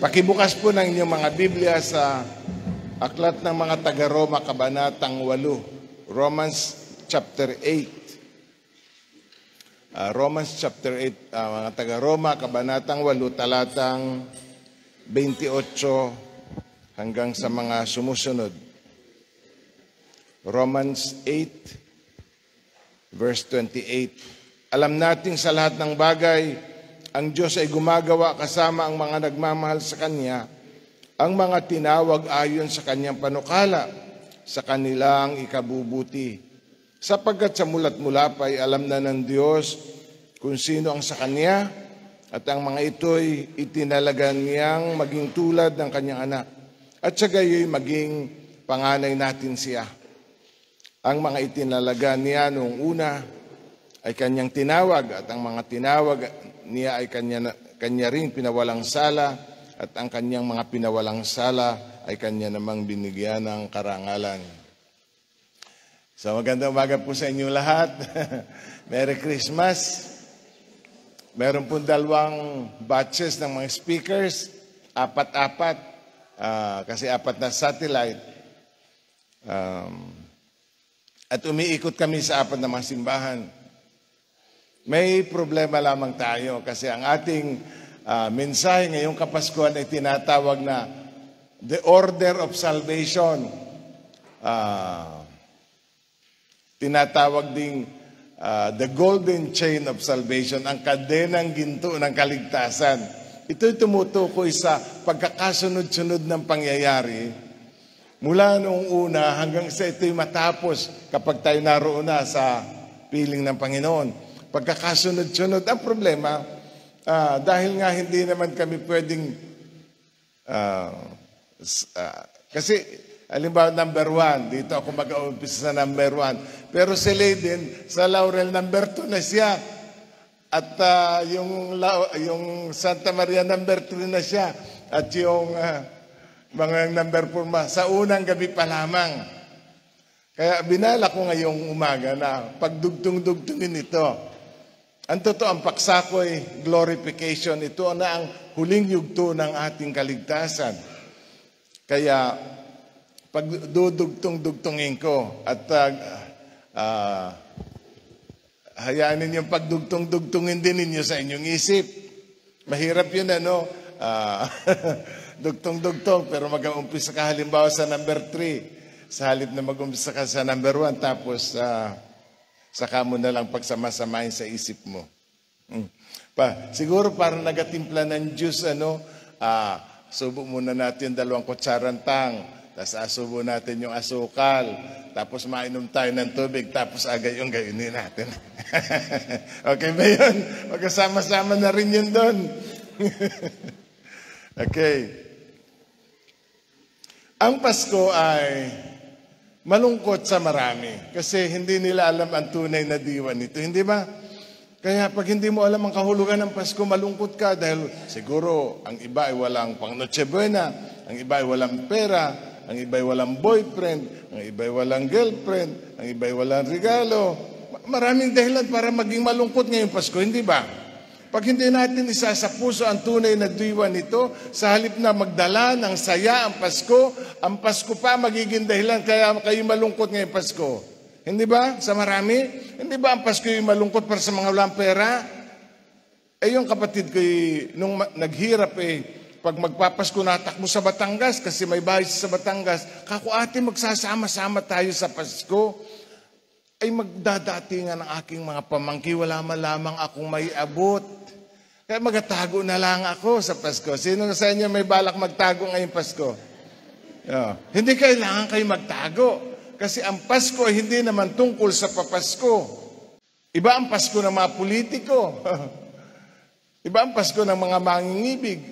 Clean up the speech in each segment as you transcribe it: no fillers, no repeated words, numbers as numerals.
Pakibukas po ng inyong mga Biblia sa Aklat ng mga Taga-Roma, Kabanatang 8. Romans chapter 8. Romans chapter 8, mga Taga-Roma, Kabanatang 8, talatang 28 hanggang sa mga sumusunod. Romans 8, verse 28. Alam natin sa lahat ng bagay, ang Diyos ay gumagawa kasama ang mga nagmamahal sa Kanya, ang mga tinawag ayon sa Kanyang panukala, sa kanilang ikabubuti. Sapagkat sa mulat mula pa ay alam na ng Diyos kung sino ang sa Kanya, at ang mga ito'y itinalaga niyang maging tulad ng Kanyang anak, at sa gayo'y maging panganay natin siya. Ang mga itinalaga niya noong una ay Kanyang tinawag, at ang mga tinawag niya ay kanya rin pinawalang sala, at ang Kanyang mga pinawalang sala ay Kanya namang binigyan ng karangalan. So magandang umaga po sa inyo lahat. Merry Christmas. Meron po 2 batches ng mga speakers, 4, kasi 4 na satellite. At umiikot kami sa 4 na mga simbahan. May problema lamang tayo kasi ang ating mensahe ngayong Kapaskuhan ay tinatawag na The Order of Salvation. Tinatawag ding The Golden Chain of Salvation, ang kadenang ginto ng kaligtasan. Ito'y tumutukoy sa pagkakasunod-sunod ng pangyayari mula noong una hanggang sa ito'y matapos kapag tayo naroon na sa piling ng Panginoon. Pagkakasunod-sunod. Ang problema, dahil nga hindi naman kami pwedeng, kasi halimbawa number 1, dito ako mag-uumpisa sa number 1. Pero si Leiden, sa Laurel number 2 na siya. At yung Santa Maria number 3 na siya. At yung mga number 4, sa unang gabi pa lamang. Kaya binala ko ngayong umaga na pagdugtong-dugtongin ito. Ang totoo, ang paksa ko ay glorification. Ito na ang huling yugto ng ating kaligtasan. Kaya, pag dudugtong-dugtongin ko at hayaan ninyong pagdugtong-dugtongin din ninyo sa inyong isip. Mahirap yun, dugtong-dugtong, pero mag-uumpisa ka halimbawa sa number 3. Sa halip na mag-uumpisa ka sa number 1, tapos saka mo na lang pagsama-samahin sa isip mo. Siguro parang nagatimpla ng juice, subo muna natin 2 kutsarang tang, tapos asubo natin yung asukal, tapos mainom tayo ng tubig, tapos agay yung gayunin natin. Okay ba yun? Magkasama-sama na rin yun doon. Okay. Ang Pasko ay malungkot sa marami kasi hindi nila alam ang tunay na diwa nito, hindi ba? Kaya pag hindi mo alam ang kahulugan ng Pasko, malungkot ka dahil siguro ang iba ay walang pang Noche Buena, ang iba ay walang pera, ang iba ay walang boyfriend, ang iba ay walang girlfriend, ang iba ay walang regalo. Maraming dahilan para maging malungkot ngayong Pasko, hindi ba? Pag hindi natin isa sa puso ang tunay na diwa nito, sa halip na magdala ng saya ang Pasko pa magiging dahilan kaya kayo malungkot ngayong Pasko. Hindi ba? Sa marami? Hindi ba ang Pasko yung malungkot para sa mga walang pera? Yung kapatid ko, nung naghirap pag magpapasko natakbo sa Batangas kasi may bahay sa Batangas, kako ate magsasama-sama tayo sa Pasko. Ay magdadatingan ng aking mga pamangkin, wala man lamang akong may abot. Kaya magatago na lang ako sa Pasko. Sino sa inyo may balak magtago ngayong Pasko? Hindi kailangan kayo magtago. Kasi ang Pasko ay hindi naman tungkol sa papasko. Iba ang Pasko ng mga politiko. Iba ang Pasko ng mga mangingibig.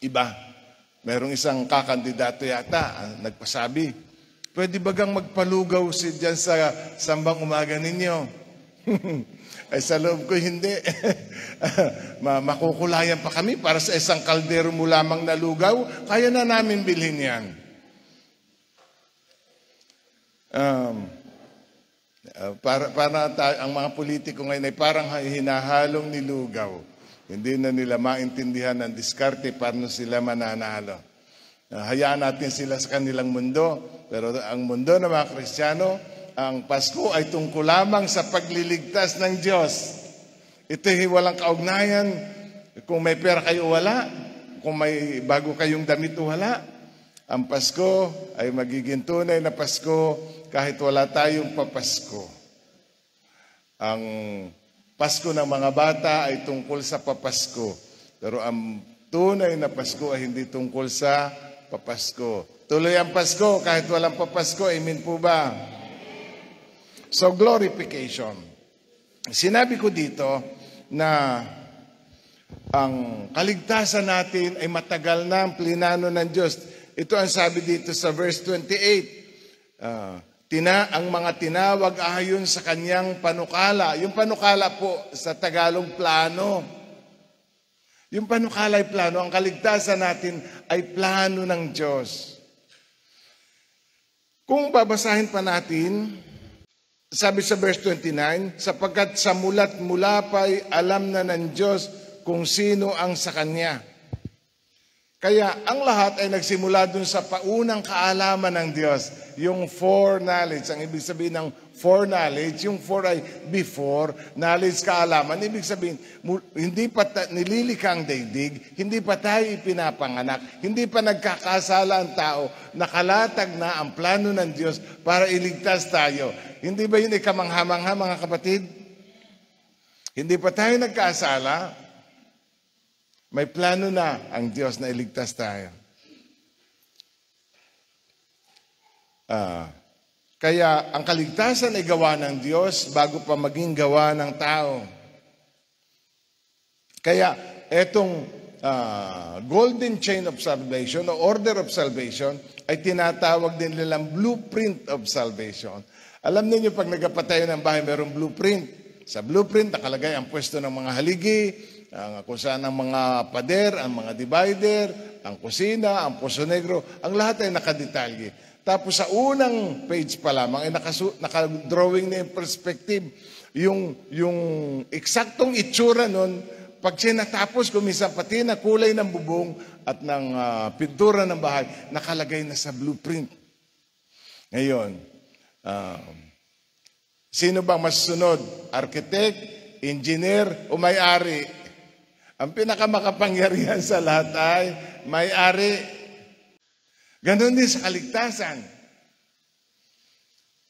Iba. Merong isang kakandidato yata, nagpasabi, pwede bagang magpalugaw dyan sa sambang umaga ninyo? Ay sa loob ko hindi. Makukulayan pa kami para sa isang kaldero mo lamang na lugaw. Kaya na namin bilhin yan. Para ang mga politiko ngayon ay parang hinahalong nilugaw. Hindi na nila maintindihan ang diskarte paano sila mananalo. Hayaan natin sila sa kanilang mundo. Pero ang mundo ng mga Kristiyano, ang Pasko ay tungkol lamang sa pagliligtas ng Diyos. Ito'y walang kaugnayan kung may pera kayo o wala, kung may bago kayong damit o wala. Ang Pasko ay magiging tunay na Pasko kahit wala tayong papasko. Ang Pasko ng mga bata ay tungkol sa papasko. Pero ang tunay na Pasko ay hindi tungkol sa papasko. Tuloy ang Pasko kahit walang papasko. Amen po ba? So, glorification. Sinabi ko dito na ang kaligtasan natin ay matagal na ang plinano ng Diyos. Ito ang sabi dito sa verse 28. Ang mga tinawag ayon sa kanyang panukala. Yung panukala po sa Tagalog, plano. Yung panukala ay plano. Ang kaligtasan natin ay plano ng Diyos. Kung babasahin pa natin, sabi sa verse 29, sapagkat sa mulat mula pa'y alam na ng Diyos kung sino ang sa Kanya. Kaya ang lahat ay nagsimula dun sa paunang kaalaman ng Diyos. Yung foreknowledge. Ang ibig sabihin ng foreknowledge, yung fore ay before, knowledge, kaalaman. Ibig sabihin, hindi pa nililikha ang daigdig, hindi pa tayo ipinapanganak, hindi pa nagkakasala ang tao, nakalatag na ang plano ng Diyos para iligtas tayo. Hindi ba yun ikamangha-mangha, mga kapatid? Hindi pa tayo nagkasala, may plano na ang Diyos na iligtas tayo. Kaya ang kaligtasan ay gawa ng Diyos bago pa maging gawa ng tao. Kaya etong golden chain of salvation o order of salvation ay tinatawag din nilang blueprint of salvation. Alam niyo pag nagpatayo ng bahay, mayroong blueprint. Sa blueprint, nakalagay ang pwesto ng mga haligi, kung saan ang mga pader, ang mga divider, ang kusina, ang poso negro, ang lahat ay nakadetalye. Tapos sa unang page pa lamang ay nakadrawing na yung perspective. Yung eksaktong itsura nun, pag siya natapos, kuminsan pati na kulay ng bubong at ng pintura ng bahay, nakalagay na sa blueprint. Ngayon, sino bang masusunod? Architect, engineer, o may-ari? Ang pinakamakapangyarihan sa lahat ay may-ari. Ganon din sa kaligtasan.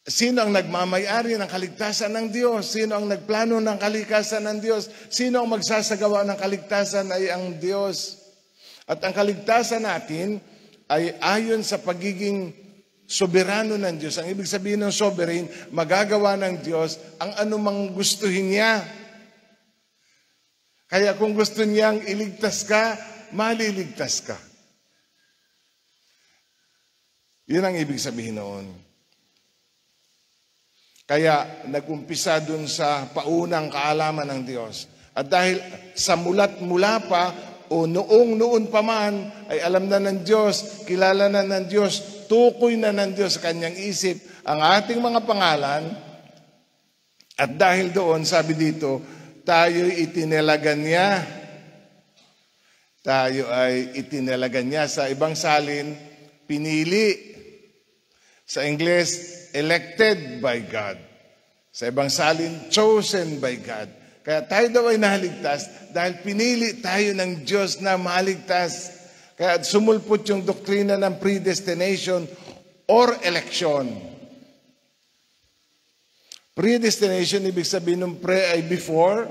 Sino ang nagmamay-ari ng kaligtasan ng Diyos? Sino ang nagplano ng kaligtasan ng Diyos? Sino ang magsasagawa ng kaligtasan ay ang Diyos. At ang kaligtasan natin ay ayon sa pagiging soberano ng Diyos. Ang ibig sabihin ng sovereign, magagawa ng Diyos ang anumang gustuhin niya. Kaya kung gusto niyang iligtas ka, maliligtas ka. Yun ang ibig sabihin noon. Kaya nag-umpisa dun sa paunang kaalaman ng Diyos. At dahil sa mula pa o noon pa man ay alam na ng Diyos, kilala na ng Diyos, tukoy na ng Diyos sa kanyang isip ang ating mga pangalan. At dahil doon, sabi dito, tayo'y itinalagan niya. Tayo ay itinalagan niya. Sa ibang salin, pinili. Sa English, elected by God. Sa ibang salin, chosen by God. Kaya tayo daw ay nahaligtas dahil pinili tayo ng Diyos na mahaligtas. Kaya sumulpot yung doktrina ng predestination or election. Predestination, ibig sabihin ng pre ay before,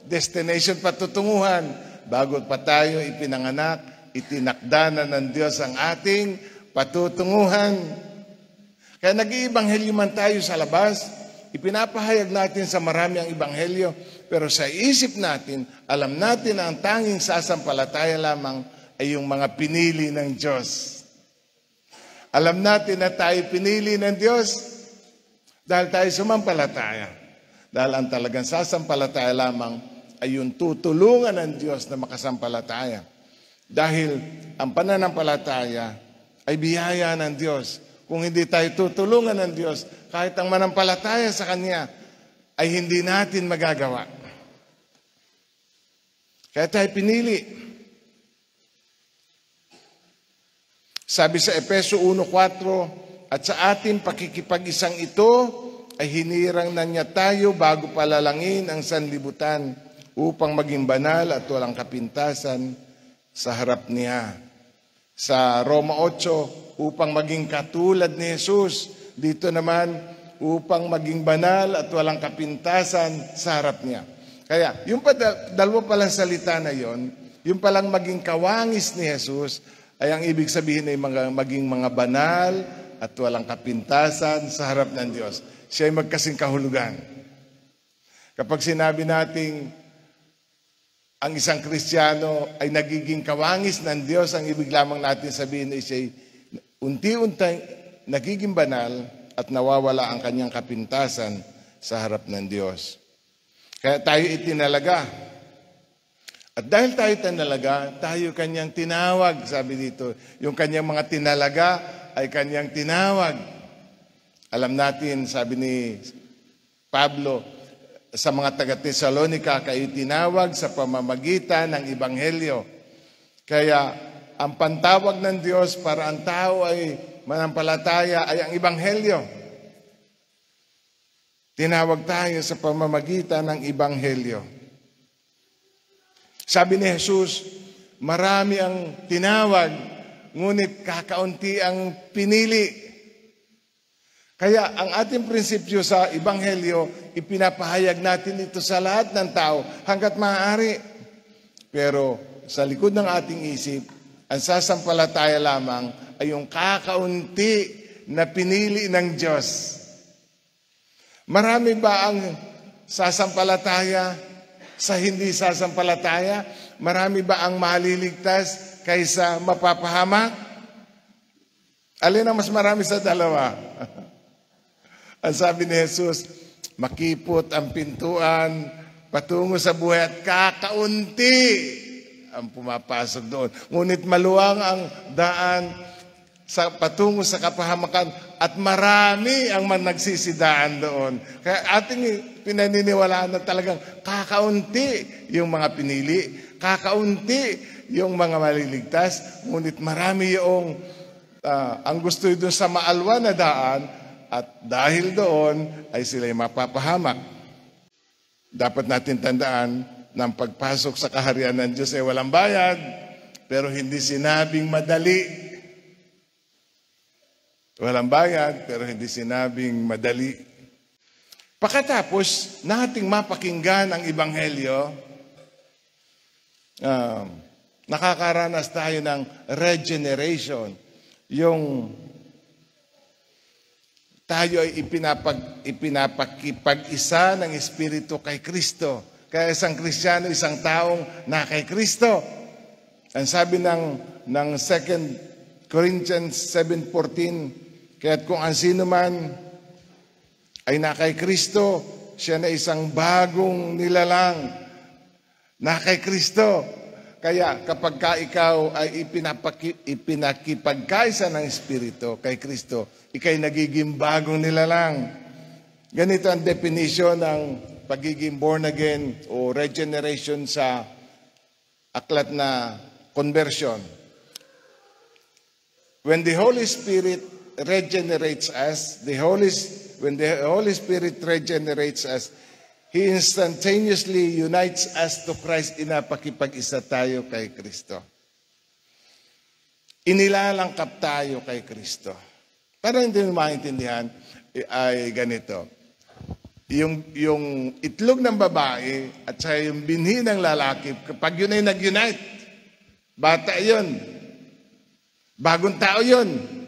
destination patutunguhan. Bago pa tayo ipinanganak, itinakda na ng Diyos ang ating patutunguhan. Kaya nag-iibanghelyo man tayo sa labas, ipinapahayag natin sa marami ang ibanghelyo, pero sa isip natin, alam natin na ang tanging sasampalataya lamang ay yung mga pinili ng Diyos. Alam natin na tayo pinili ng Diyos dahil tayo sumampalataya. Dahil ang talagang sasampalataya lamang ay yung tutulungan ng Diyos na makasampalataya. Dahil ang pananampalataya ay biyaya ng Diyos. Kung hindi tayo tutulungan ng Diyos, kahit ang manampalataya sa Kanya ay hindi natin magagawa. Kaya tayo pinili. Sabi sa Efeso 1:4, at sa ating pakikipag-isang ito ay hinirang na niya tayo bago palalangin ang sanlibutan upang maging banal at walang kapintasan sa harap niya. Sa Roma 8, upang maging katulad ni Jesus. Dito naman, upang maging banal at walang kapintasan sa harap niya. Kaya, yung dalawa palang salita na yon, yung palang maging kawangis ni Jesus, ay ang ibig sabihin ay maging mga banal at walang kapintasan sa harap ng Diyos. Siya ay magkasing kahulugan. Kapag sinabi nating ang isang Kristiyano ay nagiging kawangis ng Diyos, ang ibig lamang natin sabihin ay siya ay unti-unti nagiging banal at nawawala ang kanyang kapintasan sa harap ng Diyos. Kaya tayo itinalaga. At dahil tayo tinalaga, tayo kanyang tinawag. Sabi dito, yung kanyang mga tinalaga ay kanyang tinawag. Alam natin, sabi ni Pablo, sa mga taga-Tesalonica, kayo tinawag sa pamamagitan ng Ebanghelyo. Kaya ang pantawag ng Diyos para ang tao ay manampalataya ay ang Ebanghelyo. Tinawag tayo sa pamamagitan ng Ebanghelyo. Sabi ni Jesus, marami ang tinawag, ngunit kakaunti ang pinili. Kaya ang ating prinsipyo sa Ebanghelyo, ipinapahayag natin ito sa lahat ng tao hanggat maaari. Pero sa likod ng ating isip, ang sasampalataya lamang ay yung kakaunti na pinili ng Diyos. Marami ba ang sasampalataya sa hindi sasampalataya? Marami ba ang maliligtas kaysa mapapahamak? Alin ang mas marami sa dalawa? Ang sabi ni Jesus, makipot ang pintuan patungo sa buhay at kakaunti ang pumapasok doon. Ngunit maluwang ang daan patungo sa kapahamakan at marami ang nagsisidaan doon. Kaya ating pinaniniwalaan na talagang kakaunti yung mga pinili, kakaunti yung mga maliligtas, ngunit marami yung ang gusto doon sa maalwa na daan. At dahil doon ay sila'y mapapahamak. Dapat natin tandaan na ang pagpasok sa kaharian ng Diyos ay walang bayad, pero hindi sinabing madali. Walang bayad, pero hindi sinabing madali. Pagkatapos nating mapakinggan ang Ebanghelyo, nakakaranas tayo ng regeneration. Yung tayo ay ipinapakipag-isa ng Espiritu kay Kristo. Kaya isang Kristiyano, isang taong na kay Kristo. Ang sabi ng 2 Corinthians 7:14, kaya't kung ang sino man ay na kay Kristo, siya na isang bagong nilalang. Na kay Kristo. Kaya kapag ka ikaw ay ipinakipagkaisa ng Espiritu kay Kristo, ikay nagiging bagong nilalang. Ganito ang definition ng pagiging born again o regeneration sa aklat na conversion. When the Holy Spirit regenerates us, when the Holy Spirit regenerates us, He instantaneously unites us to Christ. Inapakipag-isa tayo kay Kristo. Inilalangkap tayo kay Kristo. Para hindi mo maintindihan, ay ganito. Yung itlog ng babae at saka yung binhi ng lalaki, kapag yun ay nag-unite, bata yun. Bagong tao yun.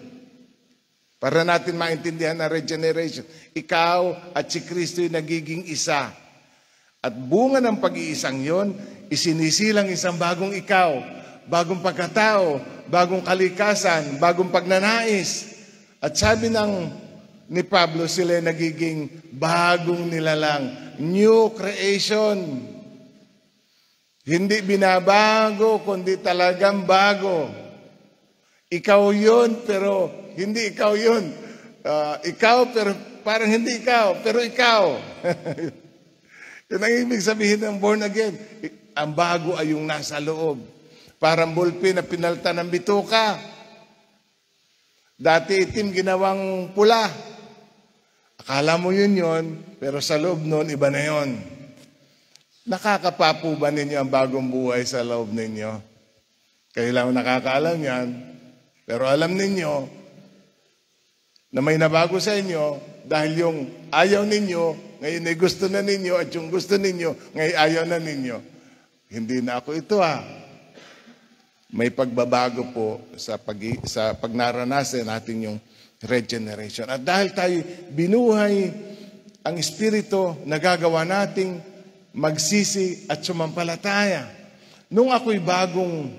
Para natin maintindihan ang regeneration. Ikaw at si Kristo ay nagiging isa. At bunga ng pag-iisang yon, isinisilang isang bagong ikaw, bagong pagkatao, bagong kalikasan, bagong pagnanais. At sabi ni Pablo, sila ay nagiging bagong nilalang. New creation. Hindi binabago, kundi talagang bago. Ikaw yun, pero hindi ikaw yun. Ikaw, pero parang hindi ikaw, pero ikaw. Yun ang ibig sabihin ng born again. Ang bago ay yung nasa loob. Parang ballpen na pinalta ng bituka. Dati itim, ginawang pula. Akala mo yun, pero sa loob nun, iba na yun. Nakakapapo ba ninyo ang bagong buhay sa loob ninyo? Kayo lang nakakaalam yan. Pero alam ninyo na may nabago sa inyo dahil yung ayaw ninyo, ngayon ay gusto na ninyo at yung gusto ninyo, ngayon ayaw na ninyo. Hindi na ako ito May pagbabago po sa pag naranasan natin yung regeneration. At dahil tayo binuhay ang Espiritu, nagagawa nating magsisi at sumampalataya. Nung ako'y bagong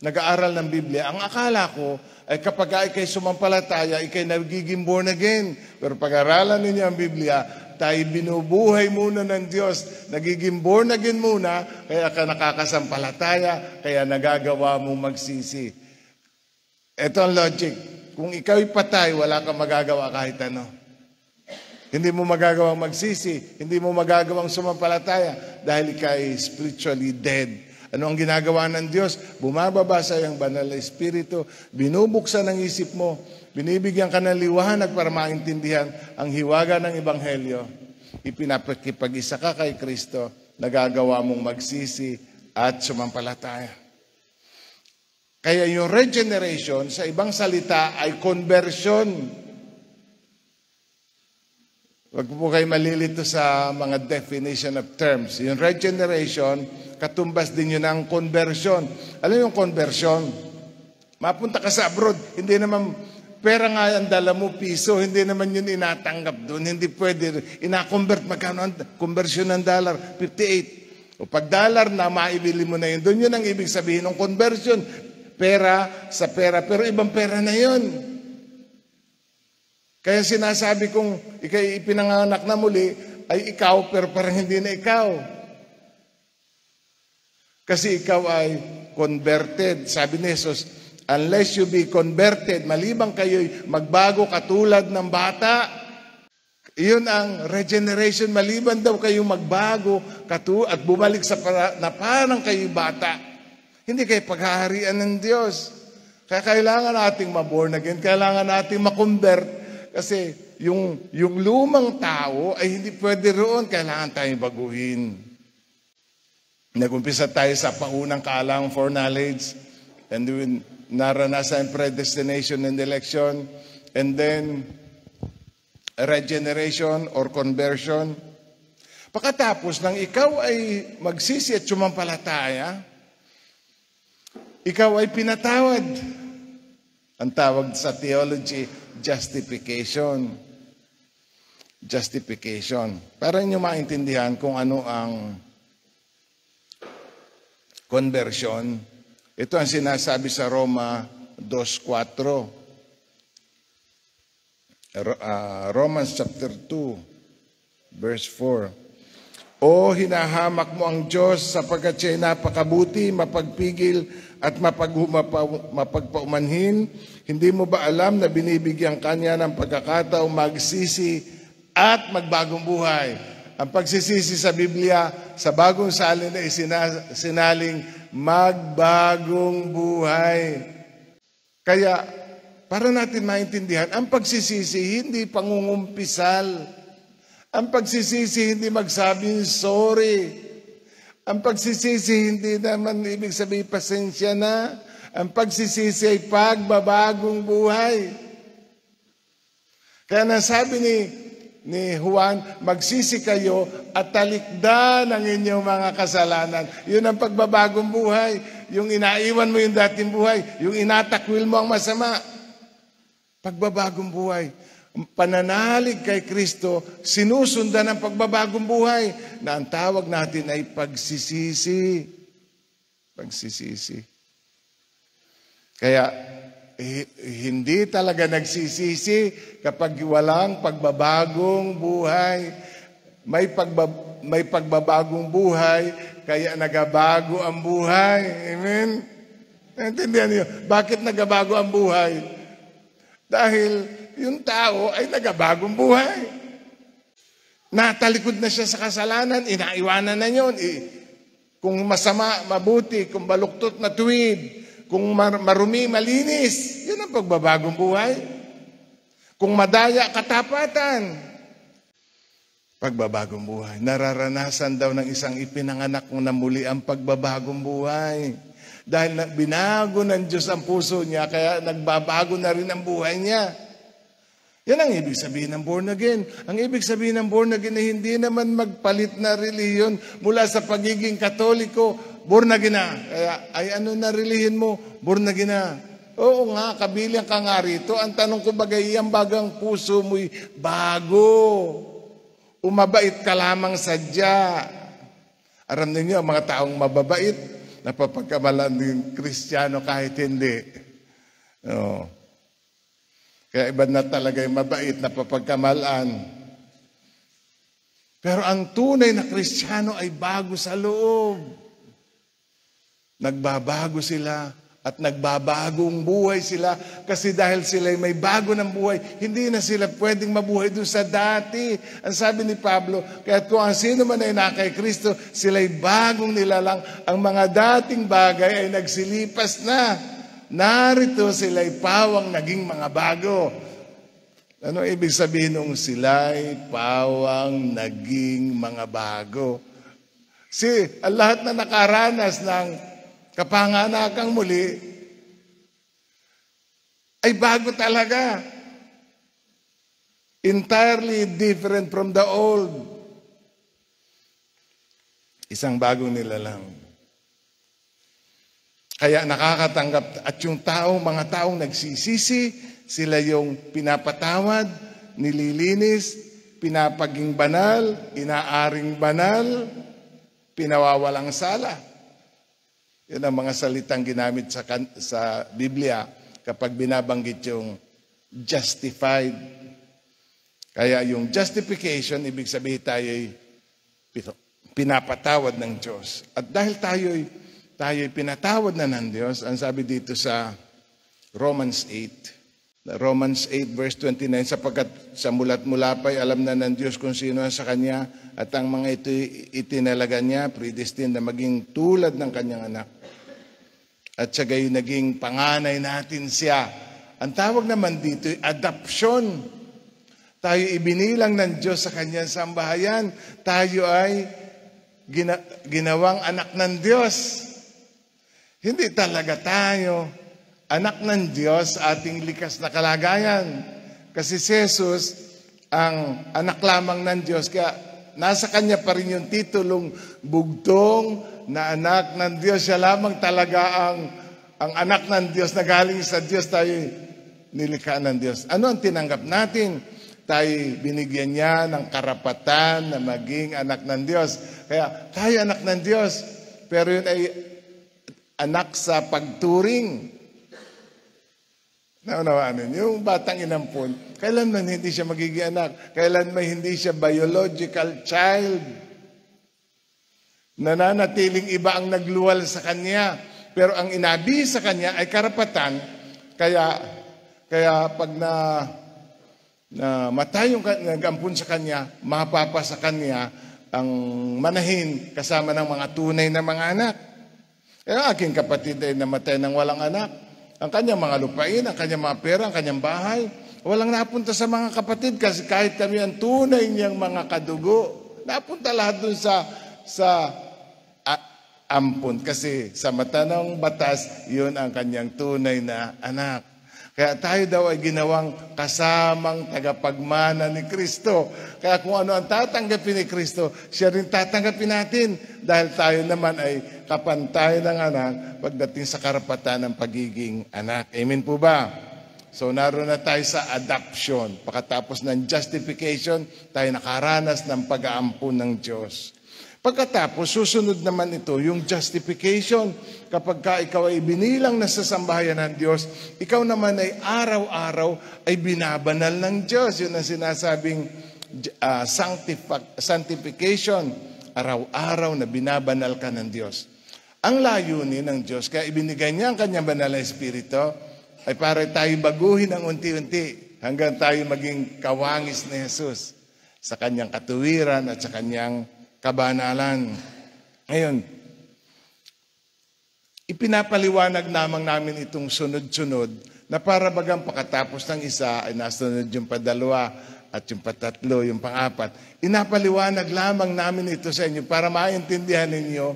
nag-aaral ng Biblia, ang akala ko ay kapag ikay sumampalataya, ikay nagiging born again. Pero pag-aralan ninyo ang Biblia, tayo binubuhay muna ng Diyos. Nagiging born again muna, kaya ka nakakasampalataya, kaya nagagawa mong magsisi. Ito ang logic. Kung ikaw'y patay, wala kang magagawa kahit ano. Hindi mo magagawang magsisi, hindi mo magagawang sumampalataya dahil ikaw'y spiritually dead. Ano ang ginagawa ng Diyos? Bumababa sa iyong banal na Espiritu, binubuksan ang isip mo, binibigyan ka ng liwanag para maintindihan ang hiwaga ng Ebanghelyo. Ipinapakipag-isa ka kay Kristo, nagagawa mong magsisi at sumampalataya. Kaya yung regeneration, sa ibang salita, ay conversion. Huwag po kayo malilito sa mga definition of terms. Yung regeneration, katumbas din yun ang conversion. Alam yung conversion? Mapunta ka sa abroad, hindi naman pera nga ang dala mo, piso, hindi naman yun inatanggap doon. Hindi pwede. Ina-convert, magkano ang conversion ng dollar? 58. O pag dollar na, maibili mo na yun. Doon yun ang ibig sabihin ng conversion. Pera sa pera, pero ibang pera na yun. Kaya sinasabi kong ikay ipinanganak na muli, ay ikaw, pero parang hindi na ikaw. Kasi ikaw ay converted. Sabi ni Jesus, unless you be converted, malibang kayo'y magbago katulad ng bata. Iyon ang regeneration, maliban daw kayong magbago at bumalik sa na parang kayo'y bata. Hindi kayo paghaharian ng Diyos. Kaya kailangan nating maborn again, kailangan nating makonvert. Kasi yung lumang tao ay hindi pwede roon, kailangan tayong baguhin. Nag-umpisa tayo sa paunang kaalang foreknowledge, and then naranasan predestination and election, and then regeneration or conversion. Pagkatapos nang ikaw ay magsisi at sumampalataya, ikaw ay pinatawad. Ang tawag sa theology, justification. Justification. Para inyo maintindihan kung ano ang conversion, ito ang sinasabi sa Roma 2:4. Romans chapter 2, verse 4. O hinahamak mo ang Diyos sapagkat siya'y napakabuti, mapagpigil at mapagpaumanhin. Hindi mo ba alam na binibigyan kanya ng pagkakataong magsisi at magbagong buhay? Ang pagsisisi sa Biblia, sa bagong salin ay sinaling magbagong buhay. Kaya, para natin maintindihan, ang pagsisisi hindi pangungumpisal. Ang pagsisisi hindi magsabing sorry. Ang pagsisisi hindi naman ibig sabihin pasensya na. Ang pagsisisi ay pagbabagong buhay. Kaya nasabi ni Juan, magsisi kayo at talikdan ang inyong mga kasalanan. Yun ang pagbabagong buhay. Yung inaiwan mo yung dating buhay. Yung inatakwil mo ang masama. Pagbabagong buhay. Pananalig kay Kristo, sinusundan ang pagbabagong buhay na ang tawag natin ay pagsisisi. Pagsisisi. Kaya, hindi talaga nagsisisi kapag walang pagbabagong buhay. May pagbabagong buhay, kaya nagabago ang buhay. Amen? Naintindihan niyo? Bakit nagabago ang buhay? Dahil yung tao ay nagabagong buhay. Natalikod na siya sa kasalanan, inaiwanan na yun. Kung masama, mabuti. Kung baluktot, matuwid. Kung marumi, malinis. Yun ang pagbabagong buhay. Kung madaya, katapatan. Pagbabagong buhay. Nararanasan daw ng isang ipinanganak na muli ang pagbabagong buhay. Dahil binago ng Diyos ang puso niya, kaya nagbabago na rin ang buhay niya. Yan ang ibig sabihin ng born again. Ang ibig sabihin ng born again ay hindi naman magpalit na reliyon mula sa pagiging Katoliko. Born again na. Kaya ay ano na reliyon mo? Born again na. Oo nga, kabilang ka nga rito. Ang tanong ko bagay, ang bagang puso mo'y bago. Umabait ka lamang sadya. Aram ninyo, ang mga taong mababait, napapagkamalan ng Kristiyano kahit hindi. Oo. Kaya iba na talaga yung mabait na papagkamalaan. Pero ang tunay na Kristiyano ay bago sa loob. Nagbabago sila at nagbabagong buhay sila kasi dahil sila may bago ng buhay, hindi na sila pwedeng mabuhay doon sa dati. Ang sabi ni Pablo, kaya kung ang sino man ay nakay Kristo, sila'y bagong nilalang. Ang mga dating bagay ay nagsilipas na. Narito sila'y pawang naging mga bago. Ano ibig sabihin nung sila'y pawang naging mga bago? Ang lahat na nakaranas ng kapanganakang muli ay bago talaga. Entirely different from the old. Isang bagong nilalang. Kaya nakakatanggap at yung mga taong nagsisisi, sila yung pinapatawad, nililinis, pinapaging banal, inaaring banal, pinawawalang sala. Yan ang mga salitang ginamit sa Biblia kapag binabanggit yung justified. Kaya yung justification, ibig sabihin tayo'y pinapatawad ng Diyos. At dahil tayo'y pinatawad na ng Diyos, ang sabi dito sa Romans 8 verse 29, sapagkat sa mulat-mula pa'y alam na ng Diyos kung sino sa Kanya at ang mga ito itinalaga Niya, predestined na maging tulad ng Kanyang anak. At siya gayon naging panganay natin siya. Ang tawag naman dito ay adoption. Tayo ibinilang ng Diyos sa Kanyang sambahayan. Tayo ay ginawang anak ng Diyos. Hindi talaga tayo anak ng Diyos sa ating likas na kalagayan. Kasi si Jesus ang anak lamang ng Diyos. Kaya nasa Kanya pa rin yung titulong bugtong na anak ng Diyos. Siya lamang talaga ang anak ng Diyos na galing sa Diyos. Tayo nilikha ng Diyos. Ano ang tinanggap natin? Tayo binigyan niya ng karapatan na maging anak ng Diyos. Kaya tayo anak ng Diyos. Pero yun ay anak sa pagturing. Naunawaan yung batang inampun, kailanman hindi siya magiging anak, kailanman hindi siya biological child. Nananatiling iba ang nagluwal sa kanya, pero ang inabi sa kanya ay karapatan. Kaya pag matay yung nag-ampun sa kanya, mapapa sa kanya ang manahin kasama ng mga tunay na mga anak. Kaya aking kapatid ay namatay ng walang anak. Ang kanyang mga lupain, ang kanyang mga pera, ang kanyang bahay, walang napunta sa mga kapatid kasi kahit kami ang tunay niyang mga kadugo, napunta lahat dun sa ampun. Kasi sa mata ng batas, yun ang kanyang tunay na anak. Kaya tayo daw ay ginawang kasamang tagapagmana ni Kristo. Kaya kung ano ang tatanggapin ni Kristo, siya rin tatanggapin natin. Dahil tayo naman ay kapantay ng anak pagdating sa karapatan ng pagiging anak. Amen po ba? So naroon na tayo sa adoption. Pagkatapos ng justification, tayo nakaranas ng pag-aampun ng Diyos. Pagkatapos, susunod naman ito, yung justification. Kapag ikaw ay binilang na sa sambahayan ng Diyos, ikaw naman ay araw-araw ay binabanal ng Diyos. Yun ang sinasabing sanctification. Araw-araw na binabanal ka ng Diyos. Ang layunin ng Diyos, kaya ibinigay niya ang kanyang banal na Espiritu, ay para tayo baguhin ng unti-unti hanggang tayo maging kawangis ni Jesus sa kanyang katuwiran at sa kanyang kabanalan. Ngayon, ipinapaliwanag lamang namin itong sunod-sunod na para bagang pagkatapos ng isa ay nasunod yung padalawa at yung patatlo, yung pang-apat. Inapaliwanag lamang namin ito sa inyo para maintindihan ninyo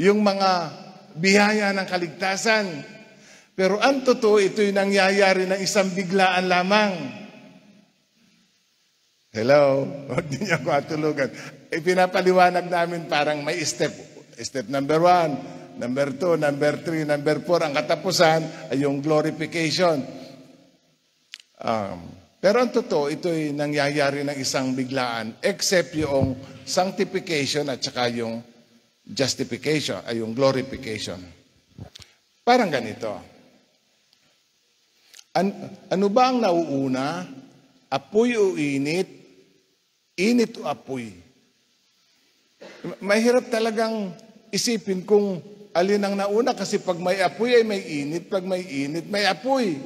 yung mga biyaya ng kaligtasan. Pero ang totoo, ito'y nangyayari ng isang biglaan lamang. Hello? Huwag niyo ako matulugan. Pinapaliwanag namin parang may step. Step number 1, number 2, number 3, number 4. Ang katapusan ay yung glorification. Pero ang totoo, ito'y nangyayari ng isang biglaan except yung sanctification at saka yung justification, ay yung glorification. Parang ganito. Ano ba ang nauuna? Apoy o init? Init o apoy? Mahirap talagang isipin kung alin ang nauna kasi pag may apoy ay may init, pag may init may apoy.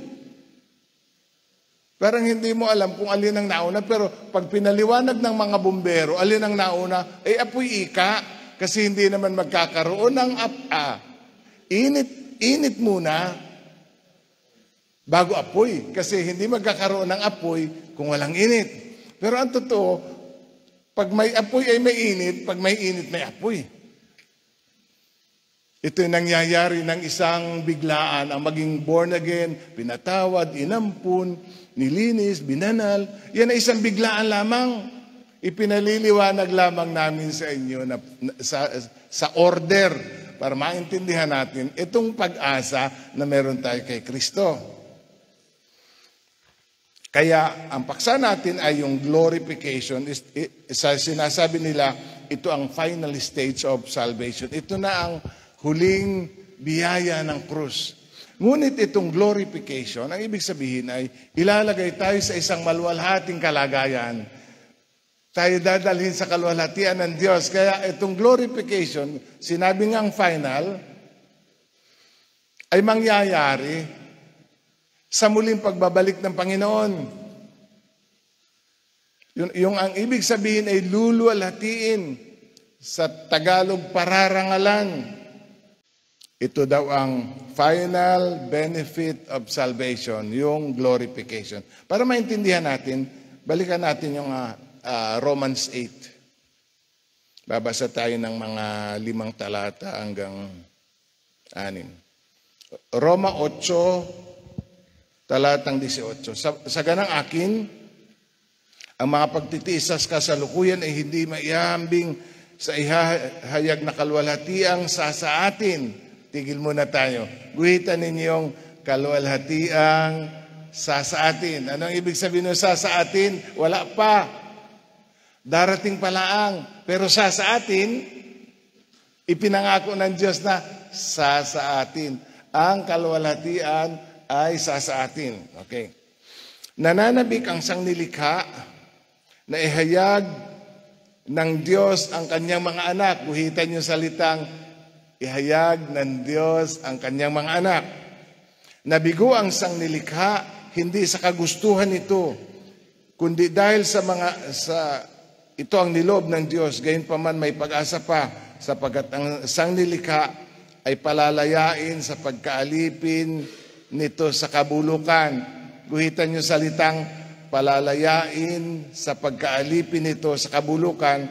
Parang hindi mo alam kung alin ang nauna, pero pag pinaliwanag ng mga bumbero, alin ang nauna, ay apoy ika. Kasi hindi naman magkakaroon ng init muna bago apoy. Kasi hindi magkakaroon ng apoy kung walang init. Pero ang totoo, pag may apoy ay may init, pag may init may apoy. Ito'y nangyayari ng isang biglaan, ang maging born again, pinatawad, inampun, nilinis, binanal. Yan ay isang biglaan lamang. Ipinaliliwanag lamang namin sa inyo na, sa order para maintindihan natin itong pag-asa na meron tayo kay Kristo. Kaya ang paksa natin ay yung glorification. Sinasabi nila, ito ang final stage of salvation. Ito na ang huling biyaya ng krus. Ngunit itong glorification, ang ibig sabihin ay ilalagay tayo sa isang maluwalhating kalagayan. Tayo dadalhin sa kaluwalhatian ng Diyos. Kaya itong glorification, sinabi ngang final, ay mangyayari sa muling pagbabalik ng Panginoon. Yung ang ibig sabihin ay luluwalhatiin, sa Tagalog pararangalan. Ito daw ang final benefit of salvation, yung glorification. Para maintindihan natin, balikan natin yung Romans 8. Babasa tayo ng mga 5 talata hanggang 6. Roma 8, talatang 18. Sa ganang akin, ang mga pagtitiis sa kasalukuyan ay hindi maihahambing sa ihahayag na kalwalhatiang sa atin. Tigil muna tayo. Guhitan ninyong kalwalhatiang sa atin. Anong ibig sabihin ng sa atin? Wala pa. Darating palaang. Pero sa atin, ipinangako ng Diyos na sa atin. Ang kalwalhatian ay sa atin. Okay. Nananabik ang sangnilikha na ihayag ng Diyos ang kanyang mga anak. Guhitan yung salitang ihayag ng Diyos ang kanyang mga anak. Nabigo ang sangnilikha hindi sa kagustuhan nito, kundi dahil ito ang nilob ng Diyos. Gayunpaman may pag-asa pa, sapagkat ang sangnilikha ay palalayain sa pagkaalipin nito sa kabulukan. Guhitan yung salitang palalayain sa pagkaalipin nito sa kabulukan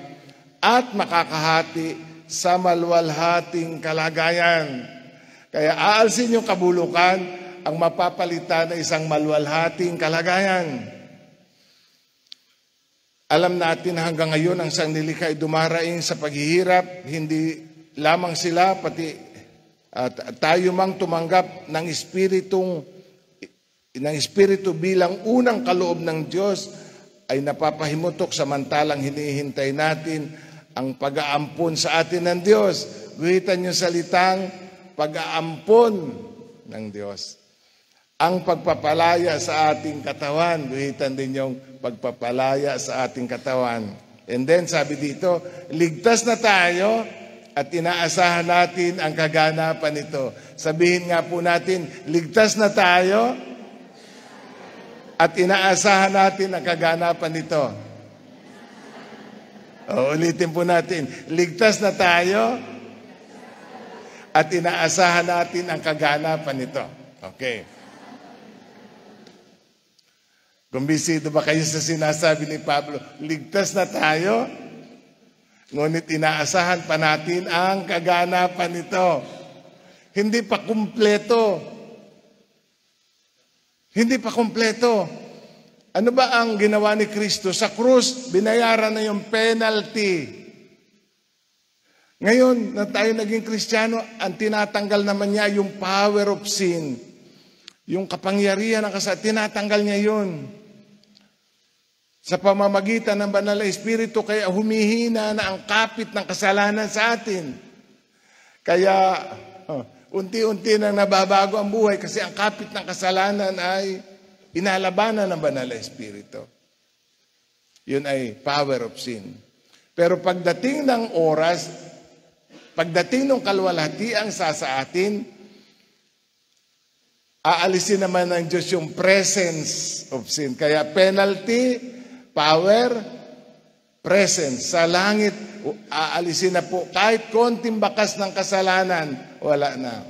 at makakahati sa maluwalhating kalagayan. Kaya aalsin yung kabulukan ang mapapalitan ng isang maluwalhating kalagayan. Alam natin hanggang ngayon ang sangnilikha ay dumaraing sa paghihirap. Hindi lamang sila, pati tayo mang tumanggap ng Espiritu bilang unang kaloob ng Diyos ay napapahimutok samantalang hinihintay natin ang pag-aampon sa atin ng Diyos. Guhitan yung salitang pag-aampon ng Diyos. Ang pagpapalaya sa ating katawan. Guhitan din yung pagpapalaya sa ating katawan. And then sabi dito, ligtas na tayo at inaasahan natin ang kaganapan nito. Sabihin nga po natin, ligtas na tayo at inaasahan natin ang kaganapan nito. Ulitin po natin, ligtas na tayo at inaasahan natin ang kaganapan nito. Okay. Kumbinsido ba kayo sa sinasabi ni Pablo? Ligtas na tayo, ngunit inaasahan pa natin ang kaganapan nito. Hindi pa kumpleto. Hindi pa kumpleto. Ano ba ang ginawa ni Kristo? Sa krus, binayaran na yung penalty. Ngayon, na tayo naging Kristiyano, ang tinatanggal naman niya yung power of sin. Yung kapangyarihan ng kasalanan, tinatanggal niya yun. Sa pamamagitan ng Banal na Espiritu, kaya humihina na ang kapit ng kasalanan sa atin. Kaya, unti-unti nang nababago ang buhay kasi ang kapit ng kasalanan ay inalabanan ng Banal na Espiritu. Yun ay power of sin. Pero pagdating ng oras, pagdating ng kalwalhatiang sa atin, aalisin naman ng Diyos yung presence of sin. Kaya penalty, power, presence. Sa langit, aalisin na po. Kahit konting bakas ng kasalanan, wala na.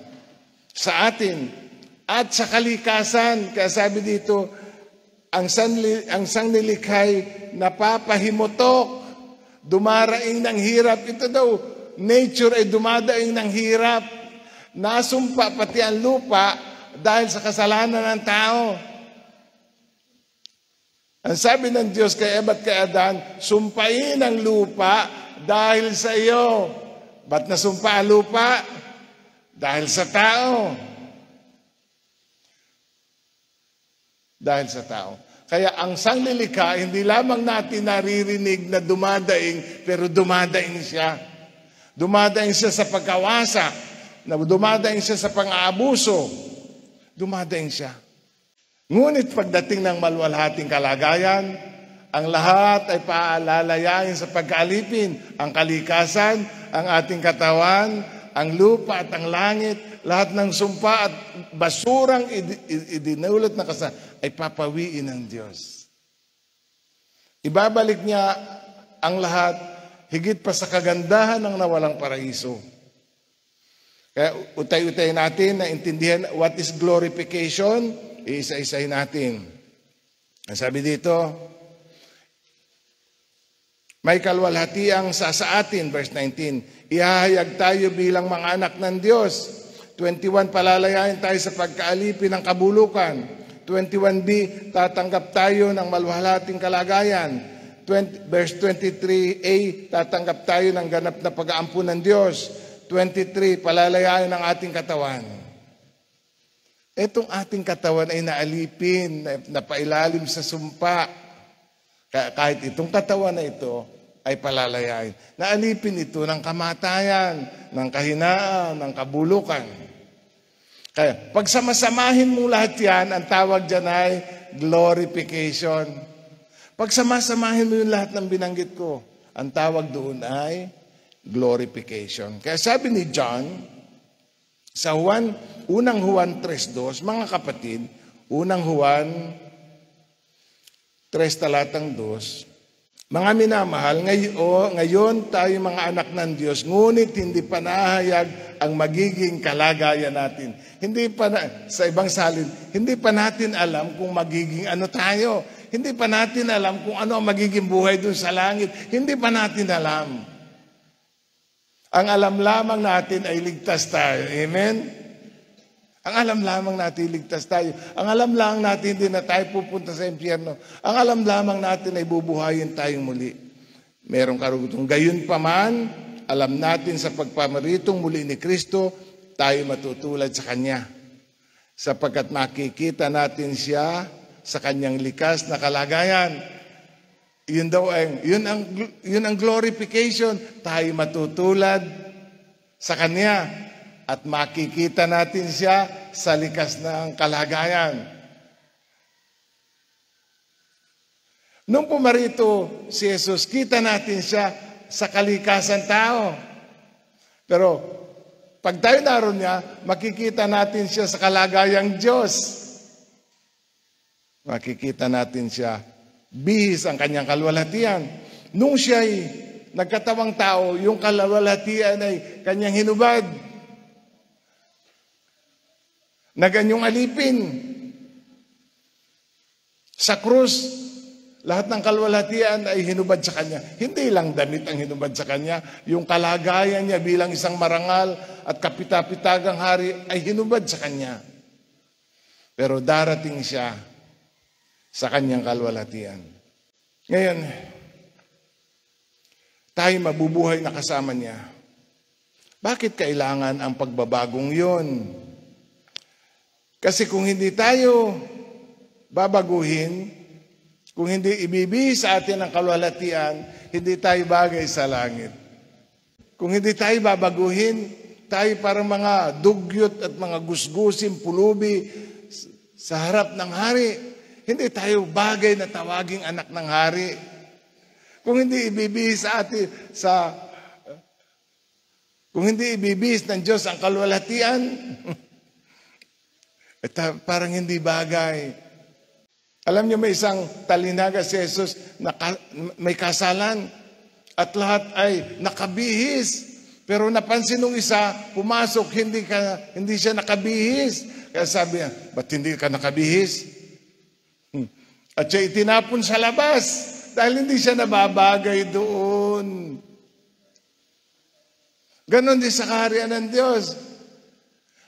Sa atin, at sa kalikasan, kaya sabi dito, ang sanglilikhay napapahimutok, dumaraing ng hirap. Ito daw, nature ay dumadaing ng hirap. Nasumpa pati ang lupa dahil sa kasalanan ng tao. Ang sabi ng Diyos kay Eva at kay Adan, sumpain ang lupa dahil sa iyo. Ba't nasumpa ang lupa? Dahil sa tao. Dahil sa tao. Kaya ang sanglilikha, hindi lamang natin naririnig na dumadaing, pero dumadaing siya. Dumadaing siya sa pagkawasak, dumadaing siya sa pang-aabuso, dumadaing siya. Ngunit pagdating ng maluwalhating kalagayan, ang lahat ay paalalayain sa pagkaalipin. Ang kalikasan, ang ating katawan, ang lupa at ang langit, lahat ng sumpa at basurang idinulot na kasalanan ay papawiin ng Diyos. Ibabalik niya ang lahat higit pa sa kagandahan ng nawalang paraiso. Kaya utay-utay natin na intindihan what is glorification, iisa-isahin natin. Ang sabi dito, may kalwalhatiang sa atin, verse 19, ihahayag tayo bilang mga anak ng Diyos. 21, palalayain tayo sa pagkaalipin ng kabulukan. 21b, tatanggap tayo ng maluwalhating kalagayan. Verse 23a, tatanggap tayo ng ganap na pag-aampun ng Diyos. 23, palalayain ng ating katawan. Itong ating katawan ay naalipin, napailalim sa sumpa. Kahit itong katawan na ito ay palalayain. Naalipin ito ng kamatayan, ng kahinaan, ng kabulukan. Kaya, pag samasamahin mo lahat yan, ang tawag dyan ay glorification. Pag samasamahin mo yung lahat ng binanggit ko, ang tawag doon ay glorification. Kaya sabi ni John, sa unang Juan 3:2, mga kapatid, unang Juan 3 talatang 2, mga minamahal, ngayon tayo mga anak ng Diyos, ngunit hindi pa nahayag ang magiging kalagayan natin. Sa ibang salin, hindi pa natin alam kung magiging ano tayo. Hindi pa natin alam kung ano ang magiging buhay dun sa langit. Hindi pa natin alam. Ang alam lamang natin ay ligtas tayo. Amen? Ang alam lamang natin ligtas tayo. Ang alam lang natin din na tayo pupunta sa impyerno. Ang alam lamang natin ay bubuhayin tayong muli. Merong karugtong. Gayon pa man, alam natin sa pagpamaritong muli ni Kristo, tayo matutulad sa Kanya. Sapagkat makikita natin siya sa Kanyang likas na kalagayan. Yun ang glorification. Tayo matutulad sa Kanya at makikita natin siya sa likas ng kalagayan. Nung pumarito si Jesus, kita natin siya sa kalikasan tao. Pero pag tayo naroon niya, makikita natin siya sa kalagayang Diyos. Makikita natin siya bihis ang kanyang kalwalhatian. Nung siya'y nagkatawang tao, yung kalwalhatian ay kanyang hinubad. na ganyong alipin. Sa krus, lahat ng kalwalhatian ay hinubad sa Kanya. Hindi lang damit ang hinubad sa Kanya, yung kalagayan niya bilang isang marangal at kapitapitagang hari ay hinubad sa Kanya. Pero darating siya sa Kanyang kalwalhatian. Ngayon, tayo mabubuhay na kasama niya. Bakit kailangan ang pagbabagong yun? Kasi kung hindi tayo babaguhin, kung hindi ibibigay sa atin ang kalwalhatian, hindi tayo bagay sa langit. Kung hindi tayo babaguhin, tayo parang mga dugyot at mga gusgusin, pulubi sa harap ng hari. Hindi tayo bagay na tawaging anak ng hari. Kung hindi ibibigay sa atin kung hindi ibibigay ng Diyos ang kalwalhatian, parang hindi bagay. Alam niyo, may isang talinaga si Jesus na may kasalan at lahat ay nakabihis. Pero napansin nung isa, pumasok, hindi siya nakabihis. Kaya sabi niya, ba't hindi ka nakabihis? At siya itinapon sa labas dahil hindi siya nababagay doon. Ganon din sa kaharian ng Diyos.